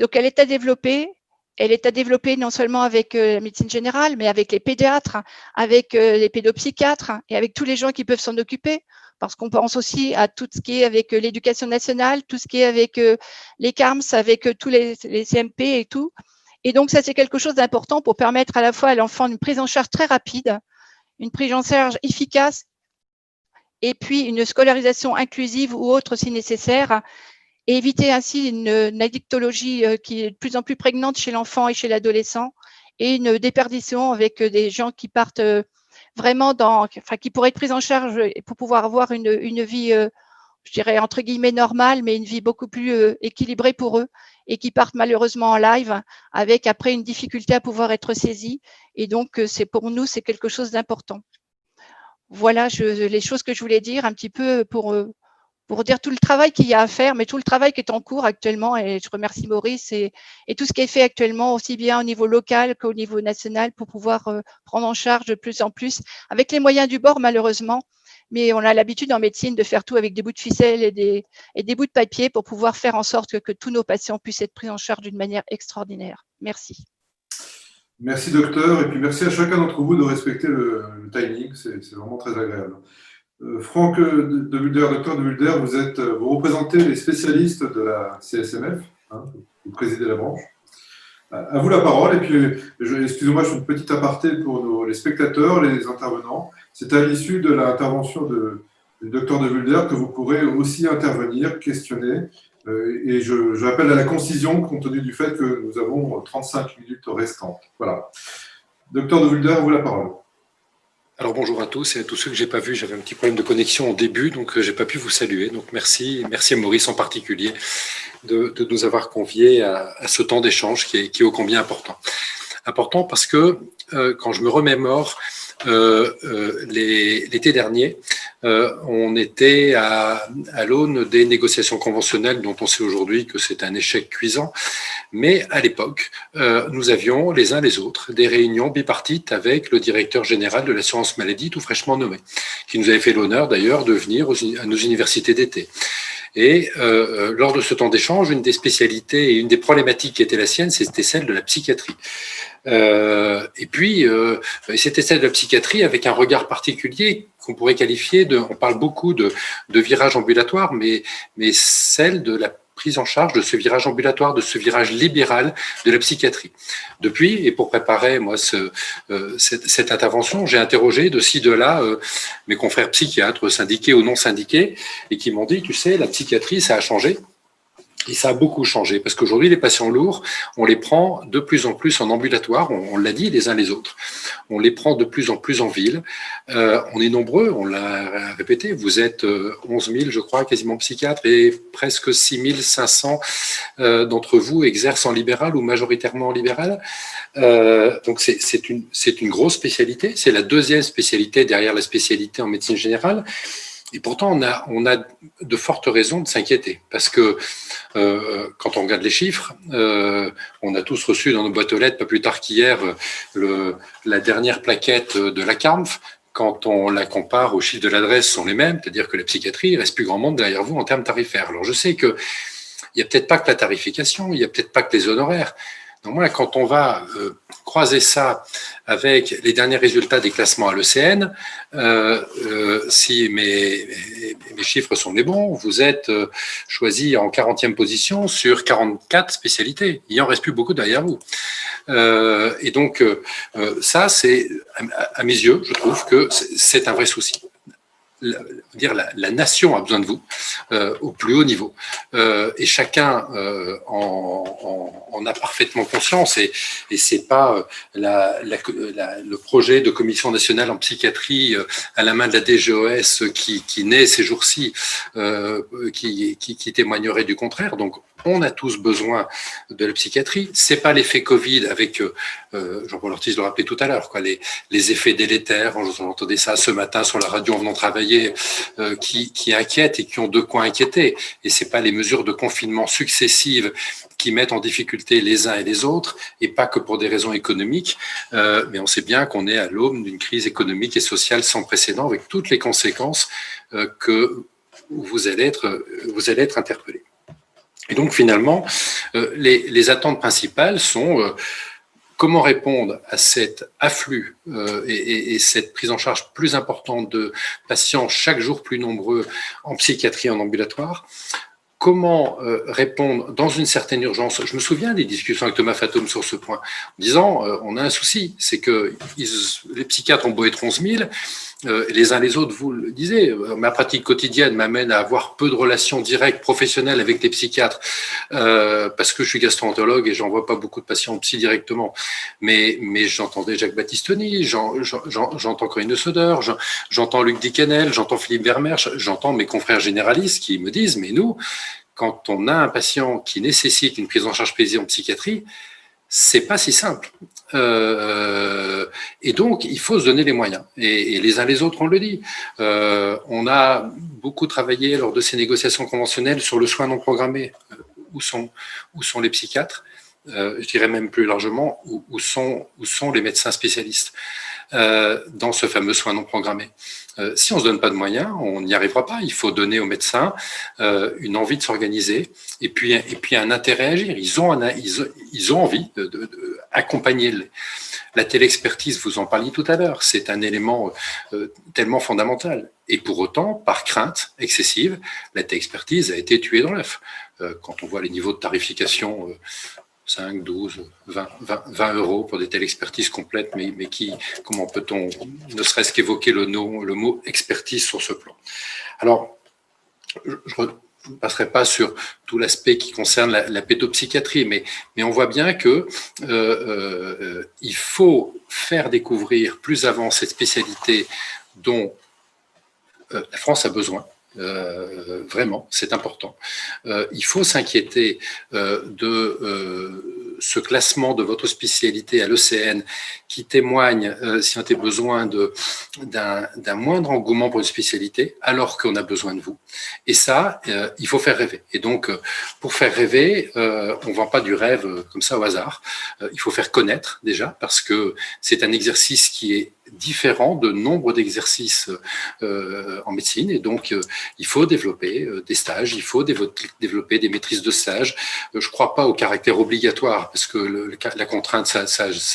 Donc elle est à développer. Elle est à développer non seulement avec la médecine générale, mais avec les pédiatres, avec les pédopsychiatres et avec tous les gens qui peuvent s'en occuper. Parce qu'on pense aussi à tout ce qui est avec l'éducation nationale, tout ce qui est avec les CARMS, avec tous les CMP et tout. Et donc, ça, c'est quelque chose d'important pour permettre à la fois à l'enfant une prise en charge très rapide, une prise en charge efficace, et puis une scolarisation inclusive ou autre si nécessaire, et éviter ainsi une addictologie qui est de plus en plus prégnante chez l'enfant et chez l'adolescent, et une déperdition avec des gens qui partent vraiment qui pourraient être pris en charge pour pouvoir avoir une vie, je dirais entre guillemets normale, mais une vie beaucoup plus équilibrée pour eux, et qui partent malheureusement en live avec après une difficulté à pouvoir être saisis. Et donc, pour nous, c'est quelque chose d'important. Voilà les choses que je voulais dire un petit peu pour dire tout le travail qu'il y a à faire, mais tout le travail qui est en cours actuellement. Et je remercie Maurice et tout ce qui est fait actuellement, aussi bien au niveau local qu'au niveau national, pour pouvoir prendre en charge de plus en plus, avec les moyens du bord malheureusement. Mais on a l'habitude en médecine de faire tout avec des bouts de ficelle et des bouts de papier pour pouvoir faire en sorte que tous nos patients puissent être pris en charge d'une manière extraordinaire. Merci. Merci docteur, et puis merci à chacun d'entre vous de respecter le timing, c'est vraiment très agréable. Franck de Mulder, docteur de Mulder, vous représentez les spécialistes de la CSMF, hein, vous présidez la branche. À vous la parole, et puis, excusez-moi, je fais une petite aparté pour les spectateurs, les intervenants. C'est à l'issue de l'intervention du docteur de Mulder que vous pourrez aussi intervenir, questionner, et j'appelle à la concision compte tenu du fait que nous avons 35 minutes restantes. Voilà. Docteur de Mulder, à vous la parole. Alors bonjour à tous et à tous ceux que j'ai pas vus. J'avais un petit problème de connexion au début, donc j'ai pas pu vous saluer. Donc merci à Maurice en particulier de nous avoir conviés à ce temps d'échange qui est ô combien important. Important parce que quand je me remémore l'été dernier, on était à l'aune des négociations conventionnelles dont on sait aujourd'hui que c'est un échec cuisant. Mais à l'époque, nous avions les uns les autres des réunions bipartites avec le directeur général de l'assurance maladie tout fraîchement nommé, qui nous avait fait l'honneur d'ailleurs de venir à nos universités d'été. Et lors de ce temps d'échange, une des spécialités et une des problématiques qui était la sienne, c'était celle de la psychiatrie. Et puis, c'était celle de la psychiatrie avec un regard particulier qu'on pourrait qualifier on parle beaucoup de virage ambulatoire, mais celle de la prise en charge de ce virage ambulatoire, de ce virage libéral de la psychiatrie. Depuis, et pour préparer moi cette intervention, j'ai interrogé de ci, de là mes confrères psychiatres, syndiqués ou non syndiqués, et qui m'ont dit, tu sais, la psychiatrie, ça a changé. Et ça a beaucoup changé, parce qu'aujourd'hui, les patients lourds, on les prend de plus en plus en ambulatoire, on l'a dit les uns les autres. On les prend de plus en plus en ville. On est nombreux, on l'a répété, vous êtes 11 000, je crois, quasiment psychiatres, et presque 6 500 d'entre vous exercent en libéral ou majoritairement en libéral. Donc c'est une grosse spécialité, c'est la deuxième spécialité derrière la spécialité en médecine générale. Et pourtant, on a de fortes raisons de s'inquiéter, parce que quand on regarde les chiffres, on a tous reçu dans nos boîtes aux lettres, pas plus tard qu'hier, la dernière plaquette de la CARMF. Quand on la compare aux chiffres de l'adresse, sont les mêmes, c'est-à-dire que la psychiatrie, il reste plus grand monde derrière vous en termes tarifaires. Alors je sais que il y a peut-être pas que la tarification, il y a peut-être pas que les honoraires. Néanmoins, quand on va croiser ça avec les derniers résultats des classements à l'ECN, si mes chiffres sont les bons, vous êtes choisi en 40e position sur 44 spécialités. Il en reste plus beaucoup derrière vous. Et donc, ça, c'est, à mes yeux, je trouve que c'est un vrai souci. La nation a besoin de vous au plus haut niveau et chacun en a parfaitement conscience et c'est pas le projet de commission nationale en psychiatrie à la main de la DGOS qui naît ces jours-ci qui témoignerait du contraire. Donc on a tous besoin de la psychiatrie. C'est pas l'effet Covid avec Jean-Paul Ortiz le rappelait tout à l'heure, quoi, les effets délétères. J'entendais ça ce matin sur la radio en venant travailler, qui inquiètent et qui ont de quoi inquiéter. Et c'est pas les mesures de confinement successives qui mettent en difficulté les uns et les autres, et pas que pour des raisons économiques. Mais on sait bien qu'on est à l'aube d'une crise économique et sociale sans précédent, avec toutes les conséquences que vous allez être interpellés. Et donc finalement, les attentes principales sont comment répondre à cet afflux et cette prise en charge plus importante de patients chaque jour plus nombreux en psychiatrie, en ambulatoire. Comment répondre dans une certaine urgence. Je me souviens des discussions avec Thomas Fatome sur ce point, en disant on a un souci, c'est que les psychiatres ont beau être 11 000, les uns les autres, vous le disiez, ma pratique quotidienne m'amène à avoir peu de relations directes professionnelles avec les psychiatres parce que je suis gastro-entérologue et j'en vois pas beaucoup de patients en psy directement. Mais j'entendais Jacques-Baptiste Tony, j'entends Corinne de Soder, j'entends Luc Dicanel, j'entends Philippe Vermersch, j'entends mes confrères généralistes qui me disent mais nous, quand on a un patient qui nécessite une prise en charge spécialisée en psychiatrie, c'est pas si simple. Et donc, il faut se donner les moyens. Et les uns les autres, on le dit. On a beaucoup travaillé lors de ces négociations conventionnelles sur le soin non programmé. Où sont les psychiatres? Je dirais même plus largement, où sont les médecins spécialistes dans ce fameux soin non programmé. Si on ne se donne pas de moyens, on n'y arrivera pas. Il faut donner aux médecins une envie de s'organiser et puis un intérêt à agir. Ils ont envie de accompagner la télexpertise, vous en parliez tout à l'heure. C'est un élément tellement fondamental. Et pour autant, par crainte excessive, la télexpertise a été tuée dans l'œuf. Quand on voit les niveaux de tarification 5, 12, 20 euros pour des telles expertises complètes, mais comment peut-on ne serait-ce qu'évoquer le mot expertise sur ce plan? Alors, je ne passerai pas sur tout l'aspect qui concerne la pédopsychiatrie, mais on voit bien que il faut faire découvrir plus avant cette spécialité dont la France a besoin. Vraiment, c'est important. Il faut s'inquiéter de ce classement de votre spécialité à l'ECN qui témoigne, si on a besoin, d'un moindre engouement pour une spécialité, alors qu'on a besoin de vous. Et ça, il faut faire rêver. Et donc, pour faire rêver, on ne vend pas du rêve comme ça au hasard. Il faut faire connaître déjà, parce que c'est un exercice qui est différent de nombre d'exercices en médecine. Et donc, il faut développer des stages, il faut développer des maîtrises de stage. Je ne crois pas au caractère obligatoire, parce que la contrainte, ça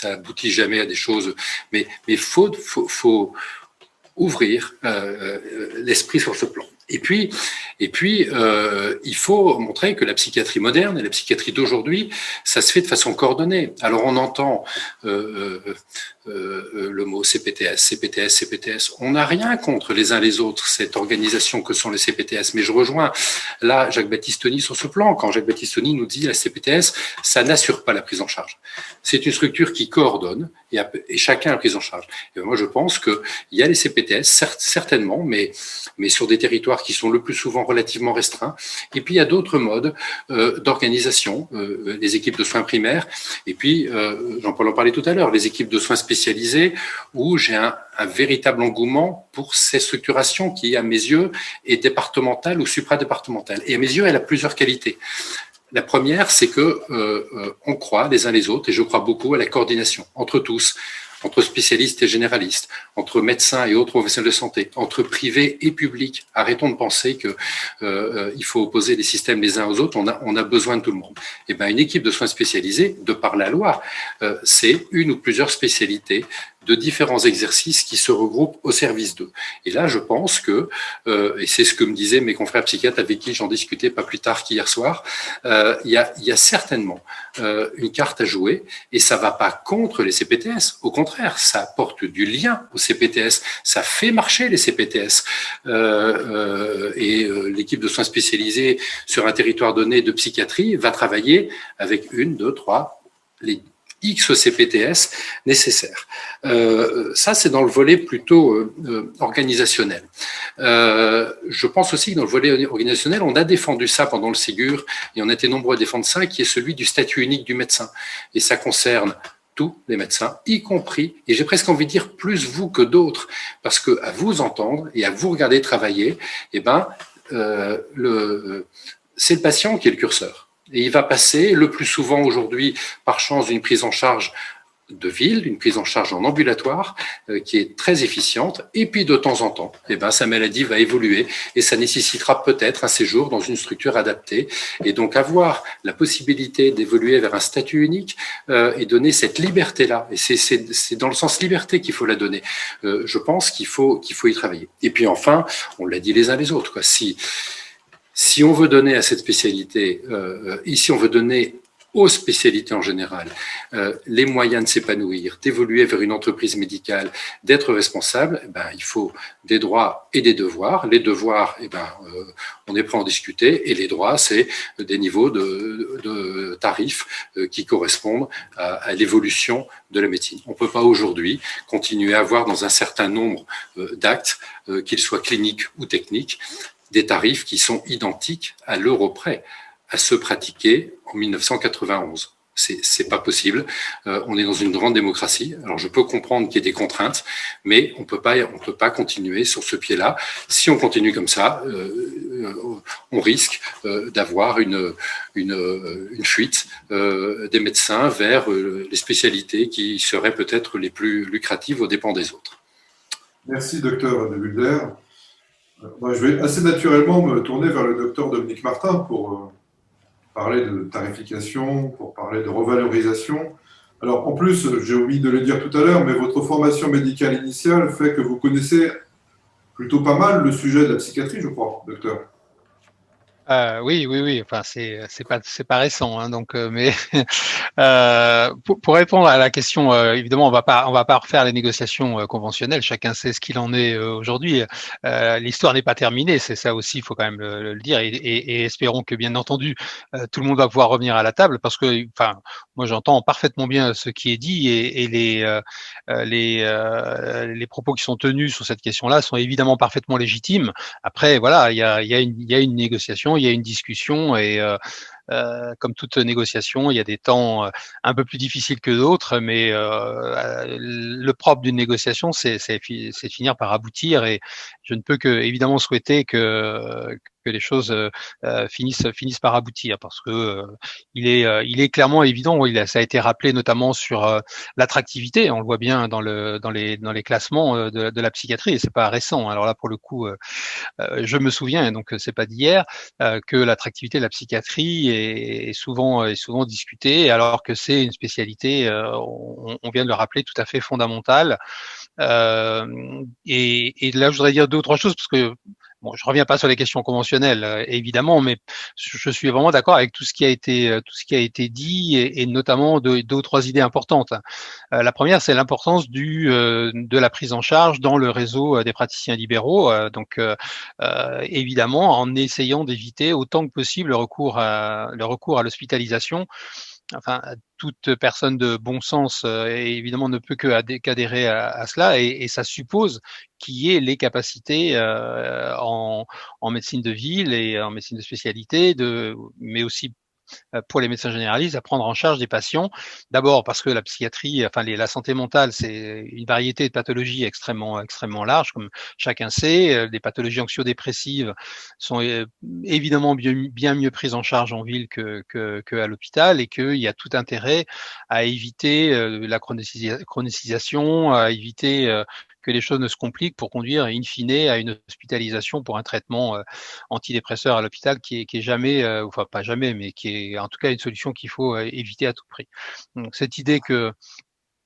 aboutit jamais à des choses. Mais il faut ouvrir l'esprit sur ce plan. Et puis, il faut montrer que la psychiatrie moderne et la psychiatrie d'aujourd'hui, ça se fait de façon coordonnée. Alors, on entend le mot CPTS. On n'a rien contre les uns les autres, cette organisation que sont les CPTS. Mais je rejoins là Jacques-Baptiste Tony sur ce plan. Quand Jacques-Baptiste Tony nous dit la CPTS, ça n'assure pas la prise en charge. C'est une structure qui coordonne et chacun a la prise en charge. Et moi, je pense qu'il y a les CPTS, certainement, mais sur des territoires qui sont le plus souvent relativement restreints. Et puis, il y a d'autres modes d'organisation, les équipes de soins primaires. Et puis, Jean-Paul en parlait tout à l'heure, les équipes de soins spécialisées, où j'ai un véritable engouement pour ces structurations qui, à mes yeux, est départementale ou supradépartementale. Et à mes yeux, elle a plusieurs qualités. La première, c'est que on croit les uns les autres, et je crois beaucoup à la coordination entre tous. entre spécialistes et généralistes, entre médecins et autres professionnels de santé, entre privés et publics. Arrêtons de penser que il faut opposer les systèmes les uns aux autres. On a besoin de tout le monde. Et ben, une équipe de soins spécialisés, de par la loi, c'est une ou plusieurs spécialités de différents exercices qui se regroupent au service d'eux. Et là, je pense que, et c'est ce que me disaient mes confrères psychiatres avec qui j'en discutais pas plus tard qu'hier soir, il y a certainement une carte à jouer, et ça va pas contre les CPTS. Au contraire, ça apporte du lien aux CPTS, ça fait marcher les CPTS. L'équipe de soins spécialisés sur un territoire donné de psychiatrie va travailler avec une, deux, trois, les X CPTS nécessaires. Ça, c'est dans le volet plutôt organisationnel. Je pense aussi que dans le volet organisationnel, on a défendu ça pendant le Ségur, et on était nombreux à défendre ça, qui est celui du statut unique du médecin. Et ça concerne tous les médecins, y compris, et j'ai presque envie de dire plus vous que d'autres, parce que à vous entendre et à vous regarder travailler, eh ben, c'est le patient qui est le curseur. Et il va passer le plus souvent aujourd'hui, par chance, d'une prise en charge de ville, une prise en charge en ambulatoire qui est très efficiente, et puis de temps en temps, eh ben, sa maladie va évoluer et ça nécessitera peut-être un séjour dans une structure adaptée. Et donc avoir la possibilité d'évoluer vers un statut unique et donner cette liberté-là, et c'est dans le sens liberté qu'il faut la donner, je pense qu'il faut y travailler. Et puis enfin, on l'a dit les uns les autres, quoi. Si on veut donner à cette spécialité, ici on veut donner aux spécialités en général les moyens de s'épanouir, d'évoluer vers une entreprise médicale, d'être responsable, eh ben, il faut des droits et des devoirs. Les devoirs, eh ben, on est prêt à en discuter, et les droits, c'est des niveaux de tarifs qui correspondent à l'évolution de la médecine. On ne peut pas aujourd'hui continuer à avoir dans un certain nombre d'actes, qu'ils soient cliniques ou techniques, des tarifs qui sont identiques à l'euro près à ceux pratiqués en 1991. C'est pas possible. On est dans une grande démocratie. Alors je peux comprendre qu'il y ait des contraintes, mais on peut pas continuer sur ce pied-là. Si on continue comme ça, on risque d'avoir une fuite des médecins vers les spécialités qui seraient peut-être les plus lucratives aux dépens des autres. Merci, docteur De Mulder. Je vais assez naturellement me tourner vers le docteur Dominique Martin pour parler de tarification, pour parler de revalorisation. Alors, en plus, j'ai oublié de le dire tout à l'heure, mais votre formation médicale initiale fait que vous connaissez plutôt pas mal le sujet de la psychiatrie, je crois, docteur. Oui. Enfin, c'est pas récent, hein, donc, mais pour répondre à la question, évidemment, on va pas refaire les négociations conventionnelles. Chacun sait ce qu'il en est aujourd'hui. L'histoire n'est pas terminée, c'est ça aussi, il faut quand même le dire, et espérons que, bien entendu, tout le monde va pouvoir revenir à la table, parce que, enfin, moi, j'entends parfaitement bien ce qui est dit, et les propos qui sont tenus sur cette question-là sont évidemment parfaitement légitimes. Après, voilà, il y a une négociation, il y a une discussion, et comme toute négociation, il y a des temps un peu plus difficiles que d'autres, mais le propre d'une négociation, c'est de finir par aboutir, et je ne peux que évidemment souhaiter que les choses finissent par aboutir, parce que il est clairement évident, ça a été rappelé notamment sur l'attractivité, on le voit bien dans les classements de la psychiatrie, et c'est pas récent. Alors là, pour le coup, je me souviens, donc c'est pas d'hier, que l'attractivité de la psychiatrie est souvent discutée, alors que c'est une spécialité, on vient de le rappeler, tout à fait fondamentale. Et là, je voudrais dire deux ou trois choses, parce que bon, je reviens pas sur les questions conventionnelles, évidemment, mais je suis vraiment d'accord avec tout ce qui a été dit, et notamment deux ou trois idées importantes. La première, c'est l'importance de la prise en charge dans le réseau des praticiens libéraux. Donc, évidemment, en essayant d'éviter autant que possible le recours à l'hospitalisation. Enfin, toute personne de bon sens, évidemment, ne peut qu'adhérer à cela, et ça suppose qu'il y ait les capacités en médecine de ville et en médecine de spécialité, mais aussi pour les médecins généralistes à prendre en charge des patients. D'abord parce que la psychiatrie, enfin la santé mentale, c'est une variété de pathologies extrêmement large, comme chacun sait. Des pathologies anxio-dépressives sont évidemment bien mieux prises en charge en ville que à l'hôpital, et qu'il y a tout intérêt à éviter la chronicisation, à éviter que les choses ne se compliquent pour conduire in fine à une hospitalisation pour un traitement antidépresseur à l'hôpital qui est jamais, enfin pas jamais, mais qui est en tout cas une solution qu'il faut éviter à tout prix. Donc cette idée que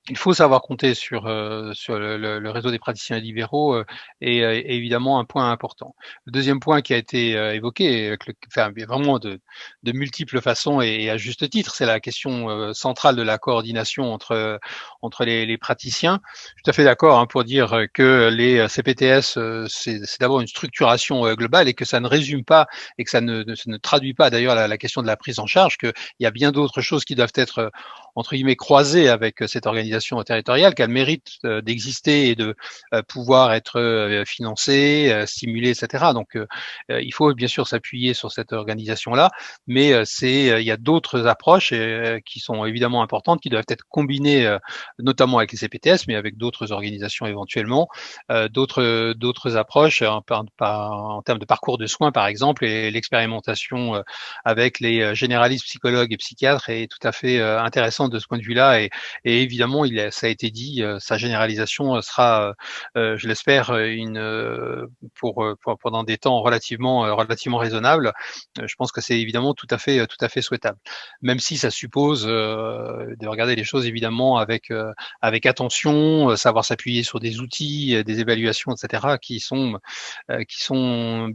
il faut savoir compter sur le réseau des praticiens libéraux est évidemment un point important. Le deuxième point qui a été évoqué, enfin, vraiment de multiples façons et à juste titre, c'est la question centrale de la coordination entre les praticiens. Je suis tout à fait d'accord pour dire que les CPTS, c'est d'abord une structuration globale et que ça ne résume pas et que ça ne traduit pas d'ailleurs la question de la prise en charge, qu'il y a bien d'autres choses qui doivent être entre guillemets croisées avec cette organisation territoriale, qu'elle mérite d'exister et de pouvoir être financée, stimulée, etc. Donc, il faut bien sûr s'appuyer sur cette organisation-là, mais il y a d'autres approches qui sont évidemment importantes, qui doivent être combinées, notamment avec les CPTS, mais avec d'autres organisations éventuellement, d'autres approches en termes de parcours de soins, par exemple, et l'expérimentation avec les généralistes, psychologues et psychiatres est tout à fait intéressante de ce point de vue-là, et évidemment, ça a été dit, sa généralisation sera, je l'espère, pendant des temps relativement raisonnables. Je pense que c'est évidemment tout à fait souhaitable, même si ça suppose de regarder les choses évidemment avec attention, savoir s'appuyer sur des outils, des évaluations, etc., qui sont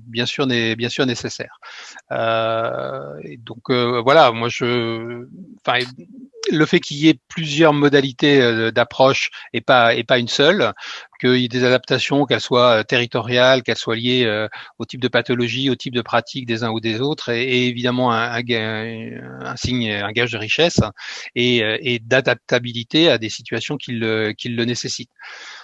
bien sûr nécessaires. Et donc voilà, moi le fait qu'il y ait plusieurs modalités d'approche et pas une seule, qu'il y ait des adaptations, qu'elles soient territoriales, qu'elles soient liées au type de pathologie, au type de pratique des uns ou des autres, est évidemment un signe, un gage de richesse et d'adaptabilité à des situations qui le nécessitent.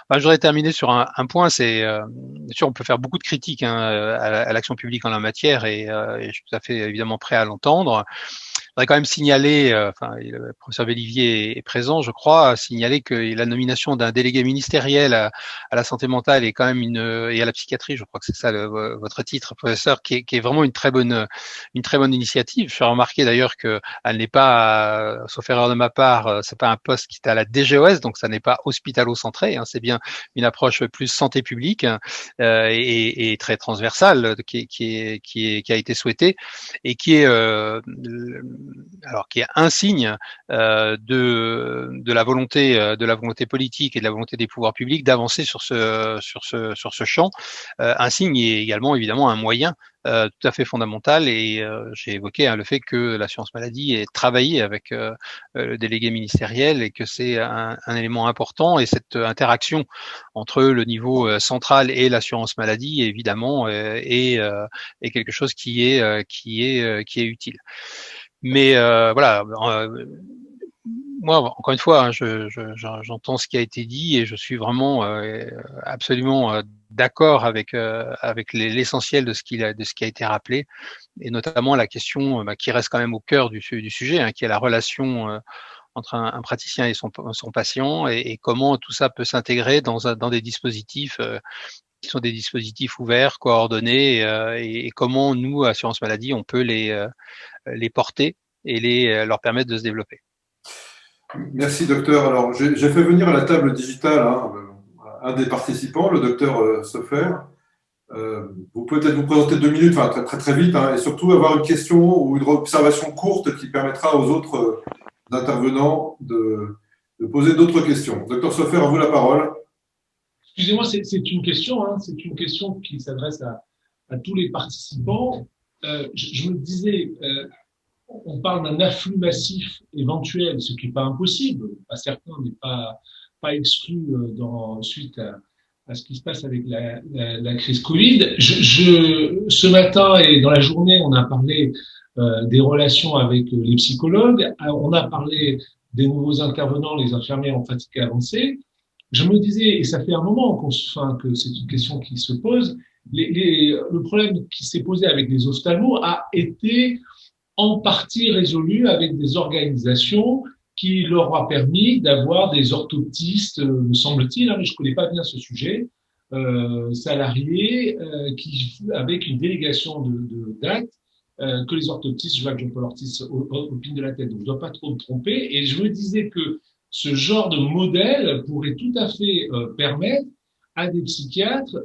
Enfin, je voudrais terminer sur un point, c'est bien sûr on peut faire beaucoup de critiques à l'action publique en la matière, et je suis tout à fait évidemment prêt à l'entendre. Je voudrais quand même signaler, le professeur Bellivier est présent, je crois, signaler que la nomination d'un délégué ministériel à la santé mentale est quand même et à la psychiatrie, je crois que c'est ça votre titre, professeur, qui est vraiment une très bonne initiative. Je fais remarquer d'ailleurs que elle n'est pas, sauf erreur de ma part, c'est pas un poste qui est à la DGOS, donc ça n'est pas hospitalo-centré, c'est bien une approche plus santé publique et très transversale qui a été souhaitée et qui est un signe de la volonté politique et de la volonté des pouvoirs publics d'avancer sur ce champ. Un signe et également évidemment un moyen tout à fait fondamental, et j'ai évoqué le fait que l'assurance maladie ait travaillé avec le délégué ministériel et que c'est un élément important, et cette interaction entre le niveau central et l'assurance maladie évidemment est quelque chose qui est utile. Mais voilà, moi encore une fois, j'entends ce qui a été dit et je suis vraiment absolument d'accord avec l'essentiel de ce qui a été rappelé, et notamment la question qui reste quand même au cœur du sujet, qui est la relation entre un praticien et son patient, et comment tout ça peut s'intégrer dans des dispositifs qui sont des dispositifs ouverts, coordonnés, et comment nous, Assurance Maladie, on peut les porter et leur permettre de se développer. Merci, docteur. Alors, j'ai fait venir à la table digitale un des participants, le docteur Sofer. Vous pouvez peut-être vous présenter 2 minutes, très, très, très vite, et surtout avoir une question ou une observation courte qui permettra aux autres intervenants de poser d'autres questions. Docteur Sofer, à vous la parole. Excusez-moi, c'est une question qui s'adresse à tous les participants. Je me disais, on parle d'un afflux massif éventuel, ce qui n'est pas impossible. Certains n'est pas exclu suite à ce qui se passe avec la crise Covid. Ce matin et dans la journée, on a parlé des relations avec les psychologues. On a parlé des nouveaux intervenants, les infirmières en fatigue avancée. Je me disais, et ça fait un moment que c'est une question qui se pose, le problème qui s'est posé avec les ophtalmos a été en partie résolue avec des organisations qui leur a permis d'avoir des orthoptistes, me semble-t-il, mais je connais pas bien ce sujet, salariés avec une délégation d'actes que les orthoptistes, je vois que Jean-Paul Ortiz opine de la tête, donc je ne dois pas trop me tromper. Et je me disais que ce genre de modèle pourrait tout à fait permettre à des psychiatres,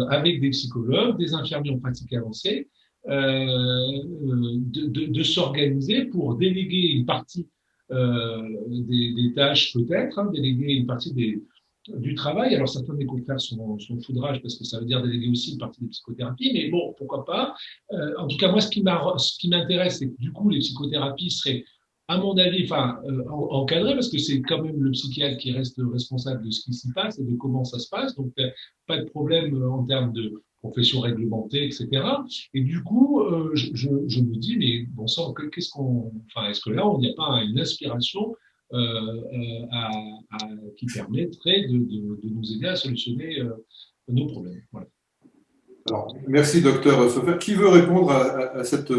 avec des psychologues, des infirmiers en pratique avancée, de s'organiser pour déléguer une partie des tâches peut-être, déléguer une partie du travail. Alors certains des confrères sont foudrage parce que ça veut dire déléguer aussi une partie des psychothérapies, mais bon, pourquoi pas. En tout cas, moi, ce qui m'intéresse, c'est que du coup, les psychothérapies seraient, à mon avis, encadrées, parce que c'est quand même le psychiatre qui reste responsable de ce qui s'y passe et de comment ça se passe. Donc, pas de problème en termes de profession réglementée, etc. Et du coup, je me dis, mais bon sang, est-ce que là, on n'y a pas une inspiration qui permettrait de nous aider à solutionner nos problèmes. Voilà. Alors, merci, docteur Sofer. Qui veut répondre à cette…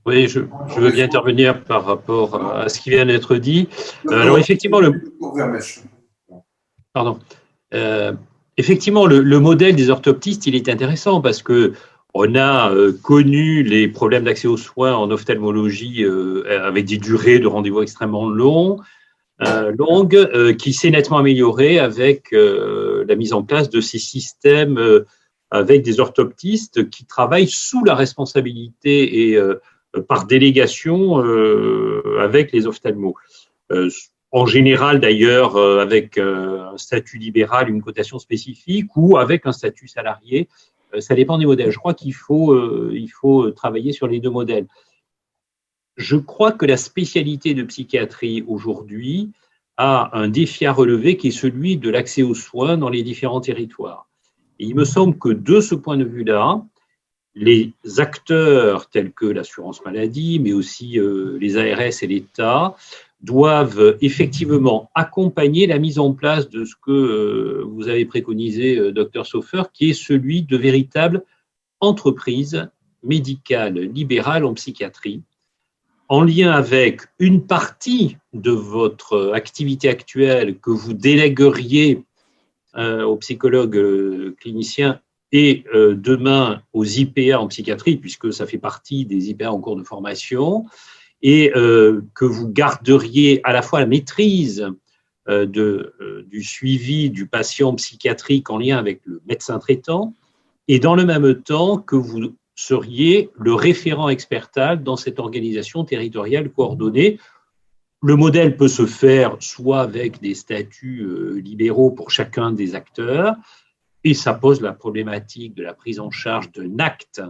Oui, je veux bien intervenir par rapport à ce qui vient d'être dit. Alors, effectivement, effectivement, le modèle des orthoptistes, il est intéressant parce que on a connu les problèmes d'accès aux soins en ophtalmologie avec des durées de rendez-vous extrêmement longues, qui s'est nettement améliorée avec la mise en place de ces systèmes avec des orthoptistes qui travaillent sous la responsabilité et par délégation avec les ophtalmos. En général, d'ailleurs, avec un statut libéral, une cotation spécifique ou avec un statut salarié. Ça dépend des modèles. Je crois qu'il faut travailler sur les deux modèles. Je crois que la spécialité de psychiatrie aujourd'hui a un défi à relever qui est celui de l'accès aux soins dans les différents territoires. Et il me semble que de ce point de vue-là, les acteurs tels que l'assurance maladie, mais aussi les ARS et l'État, doivent effectivement accompagner la mise en place de ce que vous avez préconisé, Dr Sofer, qui est celui de véritables entreprises médicales libérales en psychiatrie, en lien avec une partie de votre activité actuelle que vous délégueriez aux psychologues cliniciens et demain aux IPA en psychiatrie, puisque ça fait partie des IPA en cours de formation, et que vous garderiez à la fois la maîtrise du suivi du patient psychiatrique en lien avec le médecin traitant, et dans le même temps que vous seriez le référent expertal dans cette organisation territoriale coordonnée. Le modèle peut se faire soit avec des statuts libéraux pour chacun des acteurs, et ça pose la problématique de la prise en charge d'un acte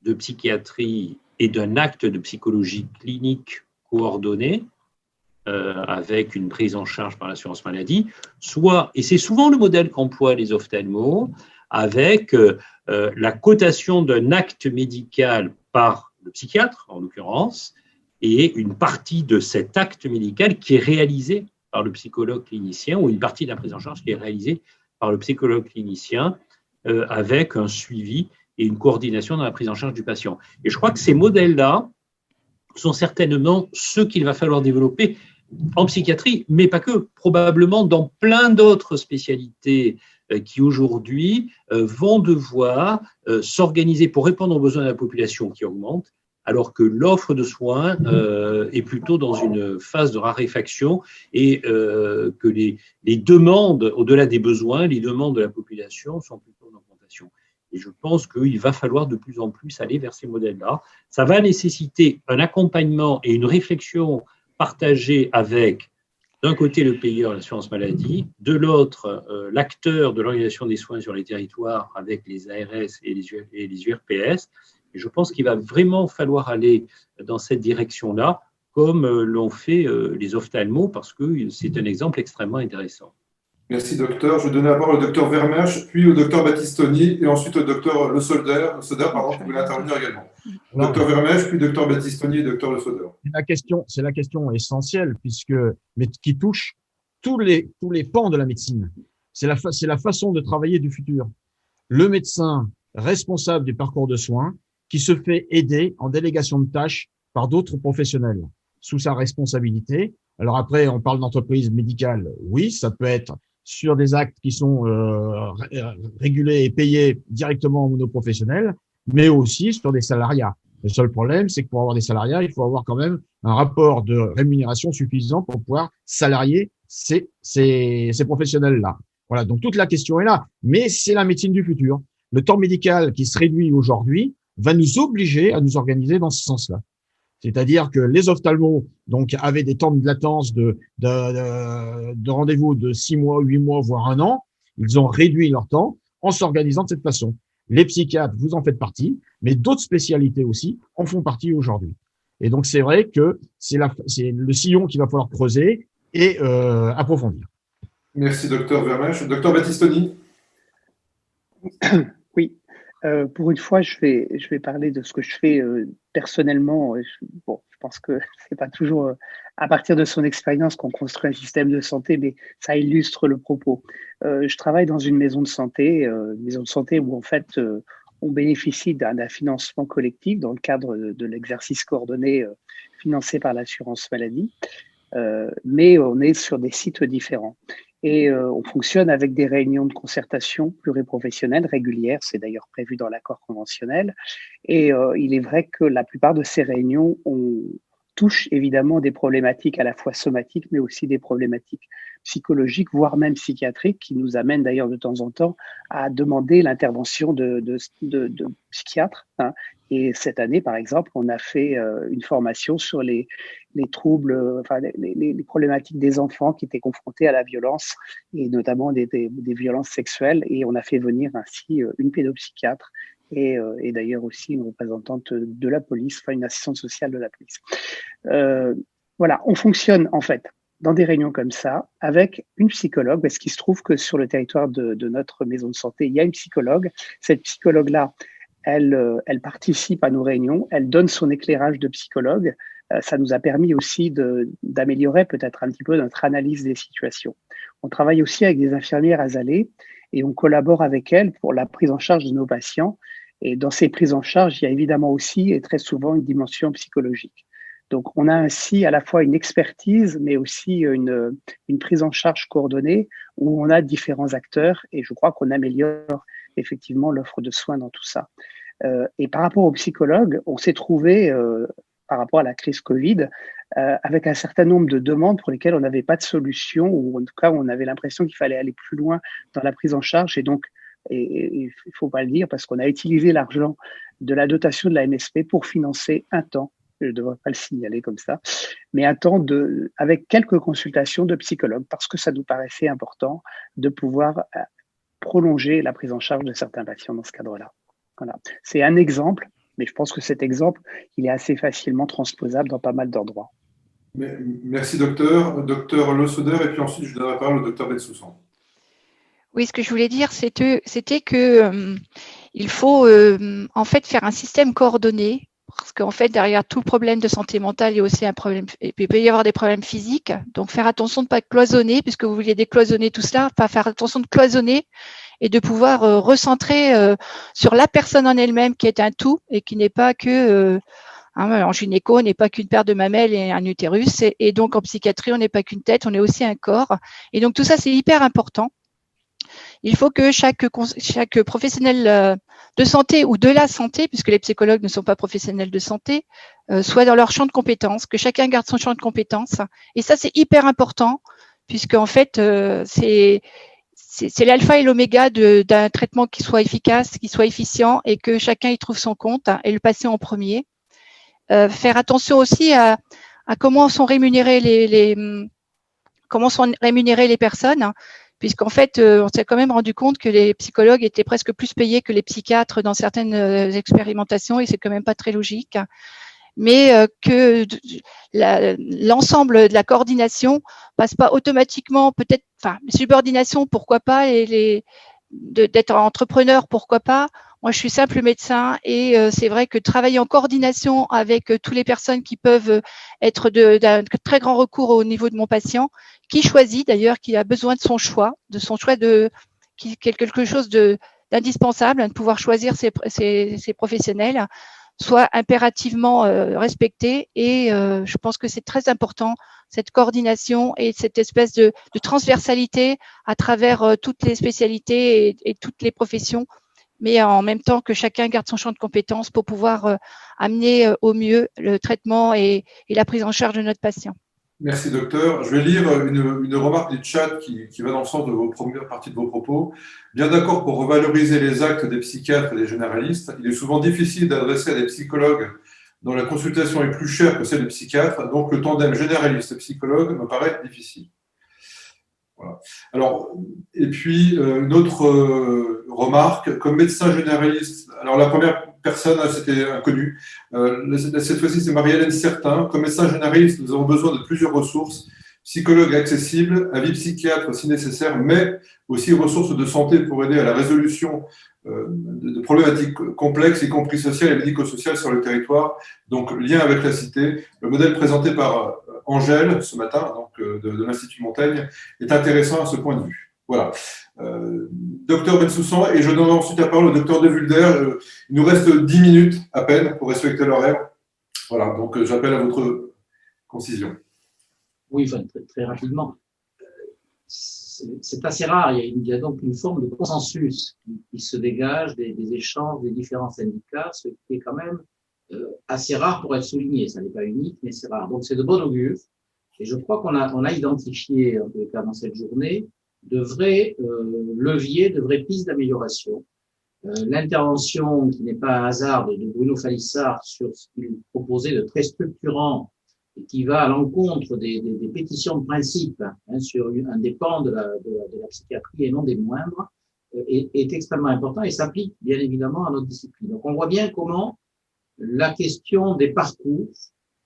de psychiatrie et d'un acte de psychologie clinique coordonné, avec une prise en charge par l'assurance maladie, soit, et c'est souvent le modèle qu'emploient les ophtalmos, avec la cotation d'un acte médical par le psychiatre, en l'occurrence, et une partie de cet acte médical qui est réalisé par le psychologue clinicien, ou une partie de la prise en charge qui est réalisée par le psychologue clinicien, avec un suivi et une coordination dans la prise en charge du patient. Et je crois que ces modèles-là sont certainement ceux qu'il va falloir développer en psychiatrie, mais pas que, probablement dans plein d'autres spécialités qui aujourd'hui vont devoir s'organiser pour répondre aux besoins de la population qui augmente, alors que l'offre de soins est plutôt dans une phase de raréfaction et que les demandes, au-delà des besoins, les demandes de la population sont plutôt en augmentation. Et je pense qu'il va falloir de plus en plus aller vers ces modèles-là. Ça va nécessiter un accompagnement et une réflexion partagée avec, d'un côté, le payeur, l'assurance maladie, de l'autre, l'acteur de l'organisation des soins sur les territoires avec les ARS et les URPS. Et je pense qu'il va vraiment falloir aller dans cette direction-là, comme l'ont fait les ophtalmos, parce que c'est un exemple extrêmement intéressant. Merci, docteur. Je vais donner d'abord au docteur Vermersch, puis au docteur Battistoni, et ensuite au docteur Le Soder, qui voulait intervenir également. Docteur Vermersch, puis docteur Battistoni et docteur Le Soder. C'est la question essentielle, mais qui touche tous les pans de la médecine. C'est la façon de travailler du futur. Le médecin responsable du parcours de soins, qui se fait aider en délégation de tâches par d'autres professionnels sous sa responsabilité. Alors après, on parle d'entreprise médicale. Oui, ça peut être sur des actes qui sont régulés et payés directement aux monoprofessionnels, mais aussi sur des salariats. Le seul problème, c'est que pour avoir des salariats, il faut avoir quand même un rapport de rémunération suffisant pour pouvoir salarier ces professionnels-là. Voilà, donc toute la question est là. Mais c'est la médecine du futur. Le temps médical qui se réduit aujourd'hui va nous obliger à nous organiser dans ce sens-là. C'est-à-dire que les ophtalmos, donc, avaient des temps de latence de rendez-vous de 6 mois, 8 mois, voire 1 an. Ils ont réduit leur temps en s'organisant de cette façon. Les psychiatres, vous en faites partie, mais d'autres spécialités aussi en font partie aujourd'hui. Et donc, c'est vrai que c'est le sillon qu'il va falloir creuser et approfondir. Merci, docteur Vermèche. Docteur Battistoni. Oui, pour une fois, je vais parler de ce que je fais personnellement. Je pense que c'est pas toujours à partir de son expérience qu'on construit un système de santé, mais ça illustre le propos. Je travaille dans une maison de santé où en fait on bénéficie d'un financement collectif dans le cadre de l'exercice coordonné financé par l'assurance maladie, mais on est sur des sites différents. Et on fonctionne avec des réunions de concertation pluriprofessionnelles régulières, c'est d'ailleurs prévu dans l'accord conventionnel. Et il est vrai que la plupart de ces réunions touchent évidemment des problématiques à la fois somatiques, mais aussi des problématiques psychologiques, voire même psychiatriques, qui nous amènent d'ailleurs de temps en temps à demander l'intervention de psychiatres. Hein. Et cette année, par exemple, on a fait une formation sur les troubles, les problématiques des enfants qui étaient confrontés à la violence, et notamment des violences sexuelles. Et on a fait venir ainsi une pédopsychiatre et d'ailleurs aussi une représentante de la police, une assistante sociale de la police. Voilà, on fonctionne en fait dans des réunions comme ça avec une psychologue, parce qu'il se trouve que sur le territoire de notre maison de santé, il y a une psychologue. Cette psychologue-là, elle participe à nos réunions, elle donne son éclairage de psychologue. Ça nous a permis aussi d'améliorer peut-être un petit peu notre analyse des situations. On travaille aussi avec des infirmières azalées et on collabore avec elles pour la prise en charge de nos patients. Et dans ces prises en charge, il y a évidemment aussi et très souvent une dimension psychologique. Donc, on a ainsi à la fois une expertise, mais aussi une prise en charge coordonnée où on a différents acteurs et je crois qu'on améliore effectivement l'offre de soins dans tout ça. Et par rapport aux psychologues, on s'est trouvé, par rapport à la crise Covid, avec un certain nombre de demandes pour lesquelles on n'avait pas de solution, ou en tout cas, on avait l'impression qu'il fallait aller plus loin dans la prise en charge. Et donc, il ne faut pas le dire, parce qu'on a utilisé l'argent de la dotation de la MSP pour financer un temps, je ne devrais pas le signaler comme ça, mais un temps avec quelques consultations de psychologues, parce que ça nous paraissait important de pouvoir prolonger la prise en charge de certains patients dans ce cadre-là. Voilà. C'est un exemple, mais je pense que cet exemple, il est assez facilement transposable dans pas mal d'endroits. Merci, docteur. Docteur Le Soder, et puis ensuite, je donnerai la parole au docteur Bensoussan. Oui, ce que je voulais dire, c'était que il faut en fait faire un système coordonné, parce qu'en fait, derrière tout problème de santé mentale, il y a aussi un problème, et puis il peut y avoir des problèmes physiques. Donc, faire attention de ne pas cloisonner, puisque vous vouliez décloisonner tout cela, pas faire attention de cloisonner et de pouvoir recentrer sur la personne en elle-même qui est un tout et qui n'est pas que en gynéco, on n'est pas qu'une paire de mamelles et un utérus, et donc en psychiatrie, on n'est pas qu'une tête, on est aussi un corps. Et donc tout ça, c'est hyper important. Il faut que chaque professionnel de santé ou de la santé, puisque les psychologues ne sont pas professionnels de santé, soit dans leur champ de compétences, que chacun garde son champ de compétences. Et ça, c'est hyper important, puisque en fait, c'est l'alpha et l'oméga d'un traitement qui soit efficace, qui soit efficient, et que chacun y trouve son compte, et le patient en premier. Faire attention aussi à comment sont rémunérées les personnes. Puisqu'en fait, on s'est quand même rendu compte que les psychologues étaient presque plus payés que les psychiatres dans certaines expérimentations, et c'est quand même pas très logique. Mais que l'ensemble de la coordination passe pas automatiquement, peut-être, subordination, pourquoi pas, d'être entrepreneur, pourquoi pas. Moi, je suis simple médecin et c'est vrai que travailler en coordination avec toutes les personnes qui peuvent être d'un très grand recours au niveau de mon patient, qui choisit d'ailleurs, qui a besoin de son choix qui est quelque chose d'indispensable, de pouvoir choisir ses professionnels. soit impérativement respecté. Et je pense que c'est très important, cette coordination et cette espèce de transversalité à travers toutes les spécialités et toutes les professions, mais en même temps que chacun garde son champ de compétences pour pouvoir amener au mieux le traitement et la prise en charge de notre patient. Merci, docteur. Je vais lire une remarque du chat qui va dans le sens de vos premières parties de vos propos. Bien d'accord pour revaloriser les actes des psychiatres et des généralistes. Il est souvent difficile d'adresser à des psychologues dont la consultation est plus chère que celle des psychiatres, donc le tandem généraliste-psychologue me paraît difficile. Voilà. Alors, et puis, une autre remarque, comme médecin généraliste, alors la première personne, c'était inconnu, cette fois-ci c'est Marie-Hélène Certain, comme médecin généraliste, nous avons besoin de plusieurs ressources, psychologues accessibles, avis psychiatre si nécessaire, mais aussi ressources de santé pour aider à la résolution de problématiques complexes, y compris sociales et médico-sociales sur le territoire, donc lien avec la cité. Le modèle présenté par Angèle ce matin, donc de l'Institut Montaigne, est intéressant à ce point de vue. Voilà. Docteur Bensoussan, et je donne ensuite la parole au docteur De Vulder. Il nous reste 10 minutes à peine pour respecter l'horaire. Voilà, donc j'appelle à votre concision. Oui, enfin, très rapidement. C'est assez rare. Il y a donc une forme de consensus qui se dégage des échanges des différents syndicats, ce qui est quand même assez rare pour être souligné. Ça n'est pas unique, mais c'est rare. Donc c'est de bon augure. Et je crois qu'on a identifié, en tous les cas dans cette journée, de vrais leviers, de vraies pistes d'amélioration. L'intervention, qui n'est pas un hasard, de Bruno Falissard sur ce qu'il proposait de très structurant et qui va à l'encontre des pétitions de principe sur un des pans de la psychiatrie et non des moindres, est extrêmement important et s'applique bien évidemment à notre discipline. Donc on voit bien comment la question des parcours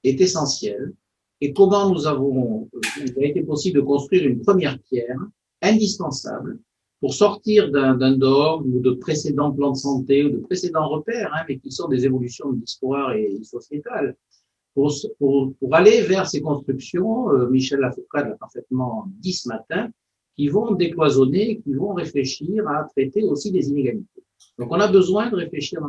est essentielle et comment il a été possible de construire une première pierre indispensable pour sortir d'un dogme ou de précédents plans de santé ou de précédents repères, mais qui sont des évolutions de l'histoire et sociétale. Pour aller vers ces constructions, Michel Lafourcade l'a parfaitement dit ce matin, qui vont décloisonner, qui vont réfléchir à traiter aussi des inégalités. Donc on a besoin de réfléchir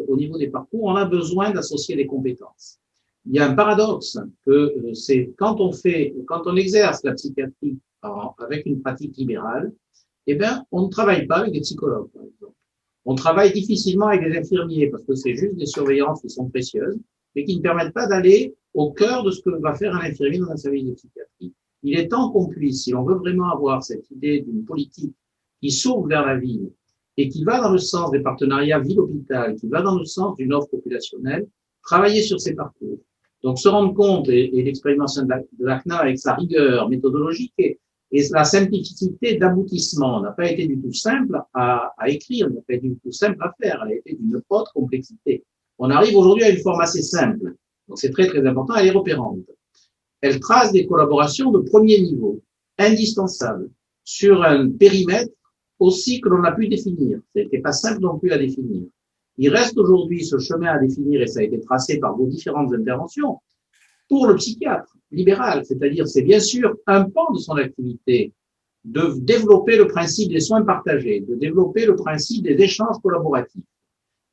au niveau des parcours, on a besoin d'associer les compétences. Il y a un paradoxe que c'est quand on exerce la psychiatrie avec une pratique libérale, eh bien, on ne travaille pas avec des psychologues, par exemple. On travaille difficilement avec des infirmiers parce que c'est juste des surveillances qui sont précieuses, mais qui ne permettent pas d'aller au cœur de ce que va faire un infirmier dans un service de psychiatrie. Il est temps qu'on puisse, si l'on veut vraiment avoir cette idée d'une politique qui s'ouvre vers la ville et qui va dans le sens des partenariats ville-hôpital, qui va dans le sens d'une offre populationnelle, travailler sur ces parcours. Donc, se rendre compte, et l'expérimentation de l'ACNA avec sa rigueur méthodologique et la simplicité d'aboutissement n'a pas été du tout simple à écrire, n'a pas été du tout simple à faire, elle a été d'une haute complexité. On arrive aujourd'hui à une forme assez simple, donc c'est très très important, elle est repérante. Elle trace des collaborations de premier niveau, indispensables, sur un périmètre aussi que l'on a pu définir. Ce n'était pas simple non plus à définir. Il reste aujourd'hui ce chemin à définir, et ça a été tracé par vos différentes interventions, pour le psychiatre libéral, c'est-à-dire c'est bien sûr un pan de son activité de développer le principe des soins partagés, de développer le principe des échanges collaboratifs.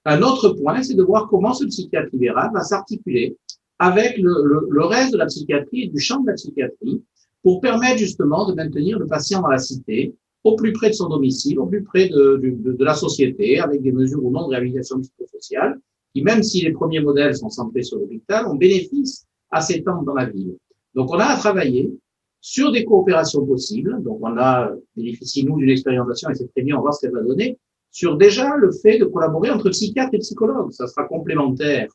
Un autre point, c'est de voir comment ce psychiatre libéral va s'articuler avec le reste de la psychiatrie et du champ de la psychiatrie pour permettre justement de maintenir le patient dans la cité, au plus près de son domicile, au plus près de la société, avec des mesures ou non de réhabilitation psychosociale, qui même si les premiers modèles sont centrés sur l'hôpital, on bénéficie à s'étendre dans la ville. Donc on a à travailler sur des coopérations possibles, donc on a bénéficié nous d'une expérimentation et c'est très bien, on va voir ce qu'elle va donner, sur déjà le fait de collaborer entre psychiatres et psychologues. Ça sera complémentaire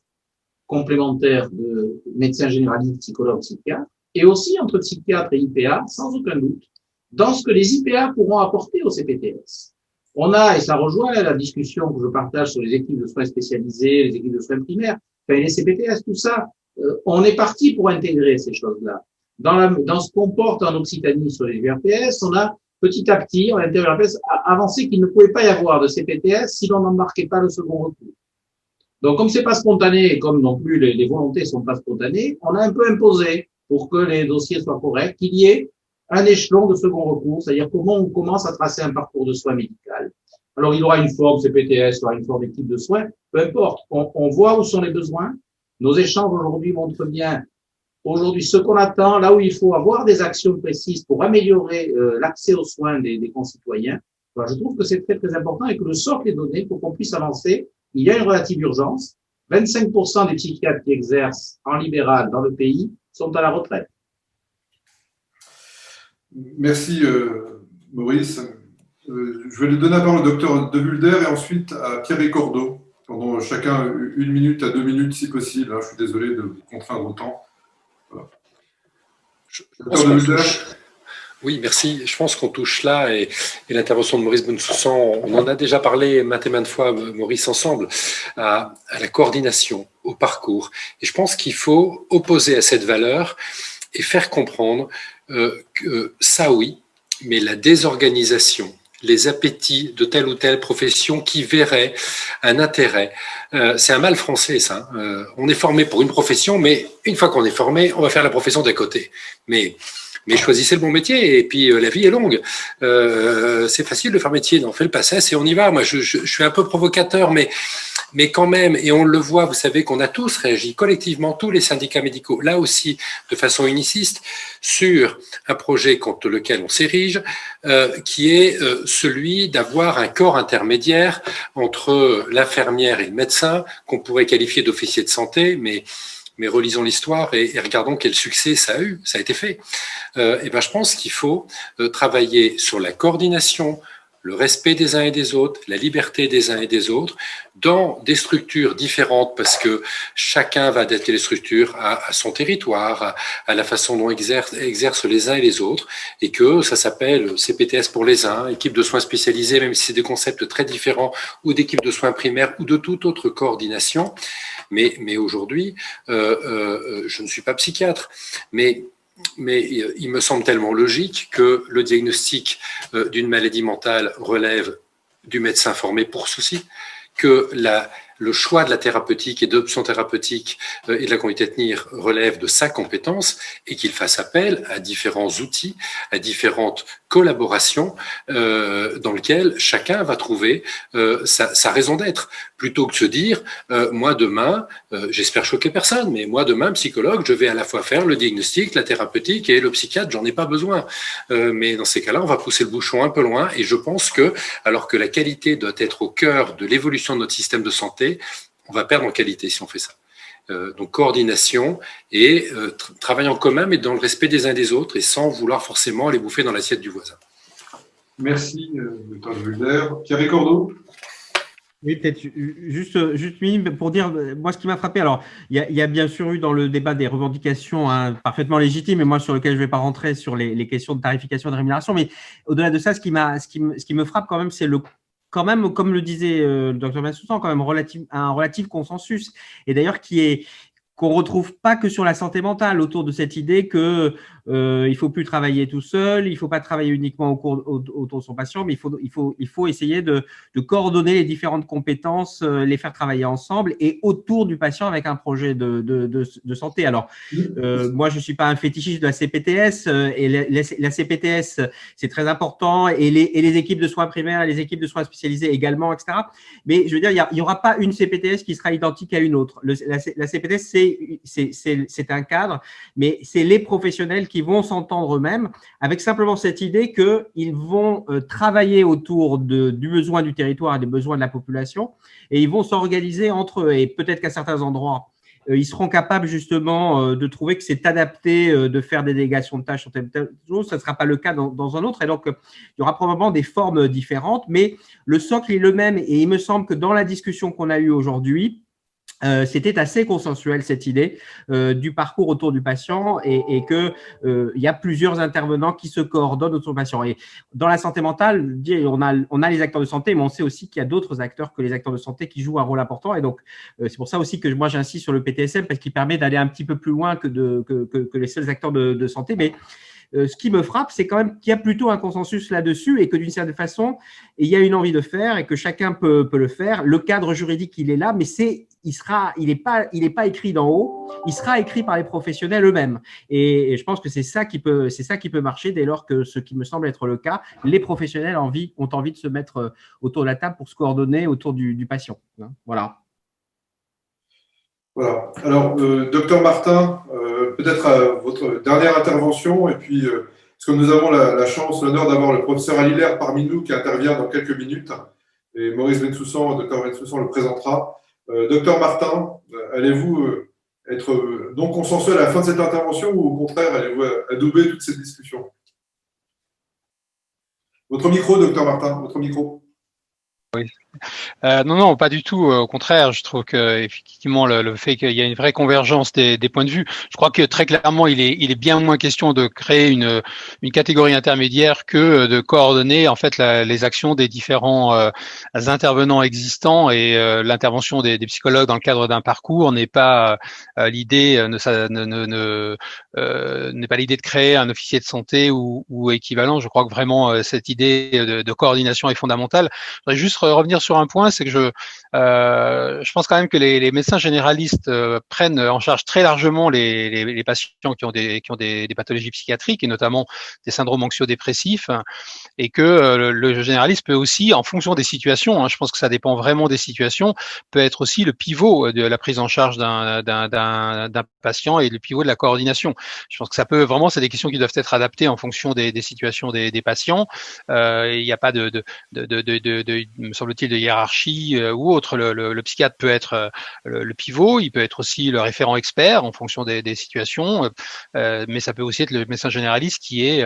de médecins généralistes, psychologues, psychiatres, et aussi entre psychiatres et IPA, sans aucun doute, dans ce que les IPA pourront apporter au CPTS. On a, et ça rejoint la discussion que je partage sur les équipes de soins spécialisés, les équipes de soins primaires, enfin les CPTS, tout ça, on est parti pour intégrer ces choses-là. Dans ce qu'on porte en Occitanie sur les URPS, on a petit à petit, à l'intérieur de l'URPS, avancé qu'il ne pouvait pas y avoir de CPTS si l'on n'embarquait pas le second recours. Donc, comme c'est pas spontané, et comme non plus les volontés sont pas spontanées, on a un peu imposé, pour que les dossiers soient corrects, qu'il y ait un échelon de second recours, c'est-à-dire comment on commence à tracer un parcours de soins médical. Alors, il y aura une forme CPTS, il y aura une forme équipe de soins, peu importe. On voit où sont les besoins. Nos échanges aujourd'hui montrent bien aujourd'hui ce qu'on attend, là où il faut avoir des actions précises pour améliorer l'accès aux soins des concitoyens. Alors, je trouve que c'est très, très important et que le socle est donné pour qu'on puisse avancer. Il y a une relative urgence. 25% des psychiatres qui exercent en libéral dans le pays sont à la retraite. Merci Maurice. Je vais lui donner la parole au docteur De Vulder et ensuite à Pierre Cordeau, pendant chacun 1 minute à 2 minutes si possible. Je suis désolé de vous contraindre autant. Voilà. Docteur De Vulder. Oui, merci. Je pense qu'on touche là, et l'intervention de Maurice Bensoussan, on en a déjà parlé maintes et maintes fois, Maurice, ensemble, à la coordination, au parcours. Et je pense qu'il faut opposer à cette valeur et faire comprendre que ça, oui, mais la désorganisation, les appétits de telle ou telle profession qui verrait un intérêt. C'est un mal français, ça. On est formé pour une profession, mais une fois qu'on est formé, on va faire la profession d'à côté. Mais choisissez le bon métier, et puis la vie est longue. C'est facile de faire métier, on fait le passage et on y va. Moi, je suis un peu provocateur, mais quand même, et on le voit, vous savez qu'on a tous réagi collectivement, tous les syndicats médicaux, là aussi, de façon uniciste, sur un projet contre lequel on s'érige, qui est celui d'avoir un corps intermédiaire entre l'infirmière et le médecin, qu'on pourrait qualifier d'officier de santé, mais relisons l'histoire et regardons quel succès ça a eu, ça a été fait. Et ben, je pense qu'il faut travailler sur la coordination, le respect des uns et des autres, la liberté des uns et des autres, dans des structures différentes, parce que chacun va adapter les structures à son territoire, à la façon dont exercent les uns et les autres, et que ça s'appelle CPTS pour les uns, équipe de soins spécialisés, même si c'est des concepts très différents, ou d'équipe de soins primaires, ou de toute autre coordination. Mais aujourd'hui, je ne suis pas psychiatre, mais il me semble tellement logique que le diagnostic d'une maladie mentale relève du médecin formé pour ceci, que le choix de la thérapeutique et d'options thérapeutiques et de la conduite à tenir relève de sa compétence, et qu'il fasse appel à différents outils, à différentes collaborations dans lesquelles chacun va trouver sa raison d'être, plutôt que de se dire moi demain, j'espère choquer personne, mais moi demain, psychologue, je vais à la fois faire le diagnostic, la thérapeutique et le psychiatre, j'en ai pas besoin. Mais dans ces cas-là, on va pousser le bouchon un peu loin, et je pense que, alors que la qualité doit être au cœur de l'évolution de notre système de santé, on va perdre en qualité si on fait ça. Donc coordination et travail en commun, mais dans le respect des uns et des autres, et sans vouloir forcément aller bouffer dans l'assiette du voisin. Merci, Dr. Vulder. Pierre Cordeau. Oui, peut-être juste pour dire, moi, ce qui m'a frappé, alors, il y a bien sûr eu dans le débat des revendications parfaitement légitimes, et moi, sur lequel je ne vais pas rentrer sur les questions de tarification et de rémunération, mais au-delà de ça, ce qui me frappe quand même, c'est quand même, comme le disait le Dr. Bensoussan, quand même un relatif consensus, et d'ailleurs qu'on retrouve pas que sur la santé mentale, autour de cette idée que il faut plus travailler tout seul, il faut pas travailler uniquement autour de son patient, mais il faut essayer de coordonner les différentes compétences, les faire travailler ensemble et autour du patient avec un projet de santé. Alors, moi, je suis pas un fétichiste de la CPTS, et la CPTS, c'est très important, et les équipes de soins primaires, les équipes de soins spécialisés également, etc. Mais je veux dire, il y aura pas une CPTS qui sera identique à une autre. La CPTS, c'est un cadre, mais c'est les professionnels qui vont s'entendre eux-mêmes, avec simplement cette idée qu'ils vont travailler autour du besoin du territoire et des besoins de la population, et ils vont s'organiser entre eux. Et peut-être qu'à certains endroits, ils seront capables justement de trouver que c'est adapté de faire des délégations de tâches sur telle chose. Ça ne sera pas le cas dans un autre. Et donc, il y aura probablement des formes différentes, mais le socle est le même. Et il me semble que dans la discussion qu'on a eue aujourd'hui, c'était assez consensuel, cette idée du parcours autour du patient, et que il y a plusieurs intervenants qui se coordonnent autour du patient. Et dans la santé mentale, on a les acteurs de santé, mais on sait aussi qu'il y a d'autres acteurs que les acteurs de santé qui jouent un rôle important. Et donc, c'est pour ça aussi que moi, j'insiste sur le PTSM, parce qu'il permet d'aller un petit peu plus loin que les seuls acteurs de santé. Mais ce qui me frappe, c'est quand même qu'il y a plutôt un consensus là-dessus, et que d'une certaine façon, il y a une envie de faire, et que chacun peut le faire. Le cadre juridique, il est là, mais il est pas écrit d'en haut, il sera écrit par les professionnels eux-mêmes. Et je pense que c'est ça qui peut marcher dès lors que ce qui me semble être le cas, les professionnels ont envie de se mettre autour de la table pour se coordonner autour du patient. Voilà. Voilà. Alors, docteur Martin, peut-être votre dernière intervention, et puis, parce que nous avons la chance, l'honneur d'avoir le professeur Alilaire parmi nous qui intervient dans quelques minutes, et Maurice Bensoussan, docteur Bensoussan le présentera. Docteur Martin, allez-vous être non consensuel à la fin de cette intervention ou au contraire, allez-vous adouber toute cette discussion? Votre micro, docteur Martin, votre micro. Oui. Non, pas du tout. Au contraire, je trouve que effectivement le fait qu'il y a une vraie convergence des points de vue, je crois que très clairement il est bien moins question de créer une catégorie intermédiaire que de coordonner en fait les actions des différents intervenants existants, et l'intervention des psychologues dans le cadre d'un parcours n'est pas l'idée n'est pas l'idée de créer un officier de santé ou équivalent. Je crois que vraiment cette idée de coordination est fondamentale. Je voudrais juste revenir sur un point, c'est que je pense quand même que les médecins généralistes prennent en charge très largement les patients qui ont des pathologies psychiatriques et notamment des syndromes anxio-dépressifs, et que le généraliste peut aussi, en fonction des situations, je pense que ça dépend vraiment des situations, peut être aussi le pivot de la prise en charge d'un patient et le pivot de la coordination. Je pense que ça peut vraiment, c'est des questions qui doivent être adaptées en fonction des situations des patients. Il n'y a pas me semble-t-il, de hiérarchie ou autre. Le psychiatre peut être le pivot, il peut être aussi le référent expert en fonction des situations, mais ça peut aussi être le médecin généraliste qui est,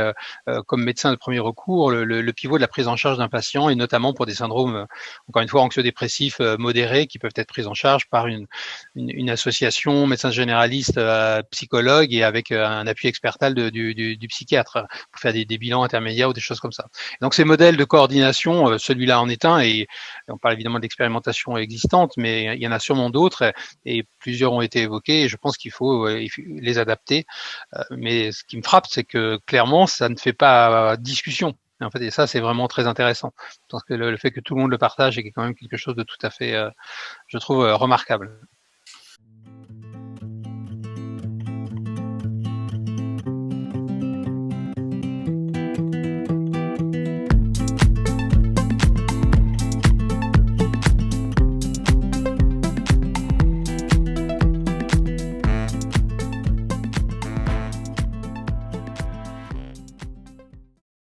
comme médecin de premier recours, le pivot de la prise en charge d'un patient, et notamment pour des syndromes, encore une fois, anxio-dépressifs modérés qui peuvent être pris en charge par une association médecin généraliste, psychologue, et avec un appui expertal du psychiatre pour faire des bilans intermédiaires ou des choses comme ça. Donc ces modèles de coordination, celui-là en est un, et on parle évidemment d'expérimentation existante, mais il y en a sûrement d'autres, et plusieurs ont été évoqués, et je pense qu'il faut les adapter. Mais ce qui me frappe, c'est que clairement, ça ne fait pas discussion. En fait, et ça, c'est vraiment très intéressant. Je pense que le fait que tout le monde le partage est quand même quelque chose de tout à fait, je trouve, remarquable.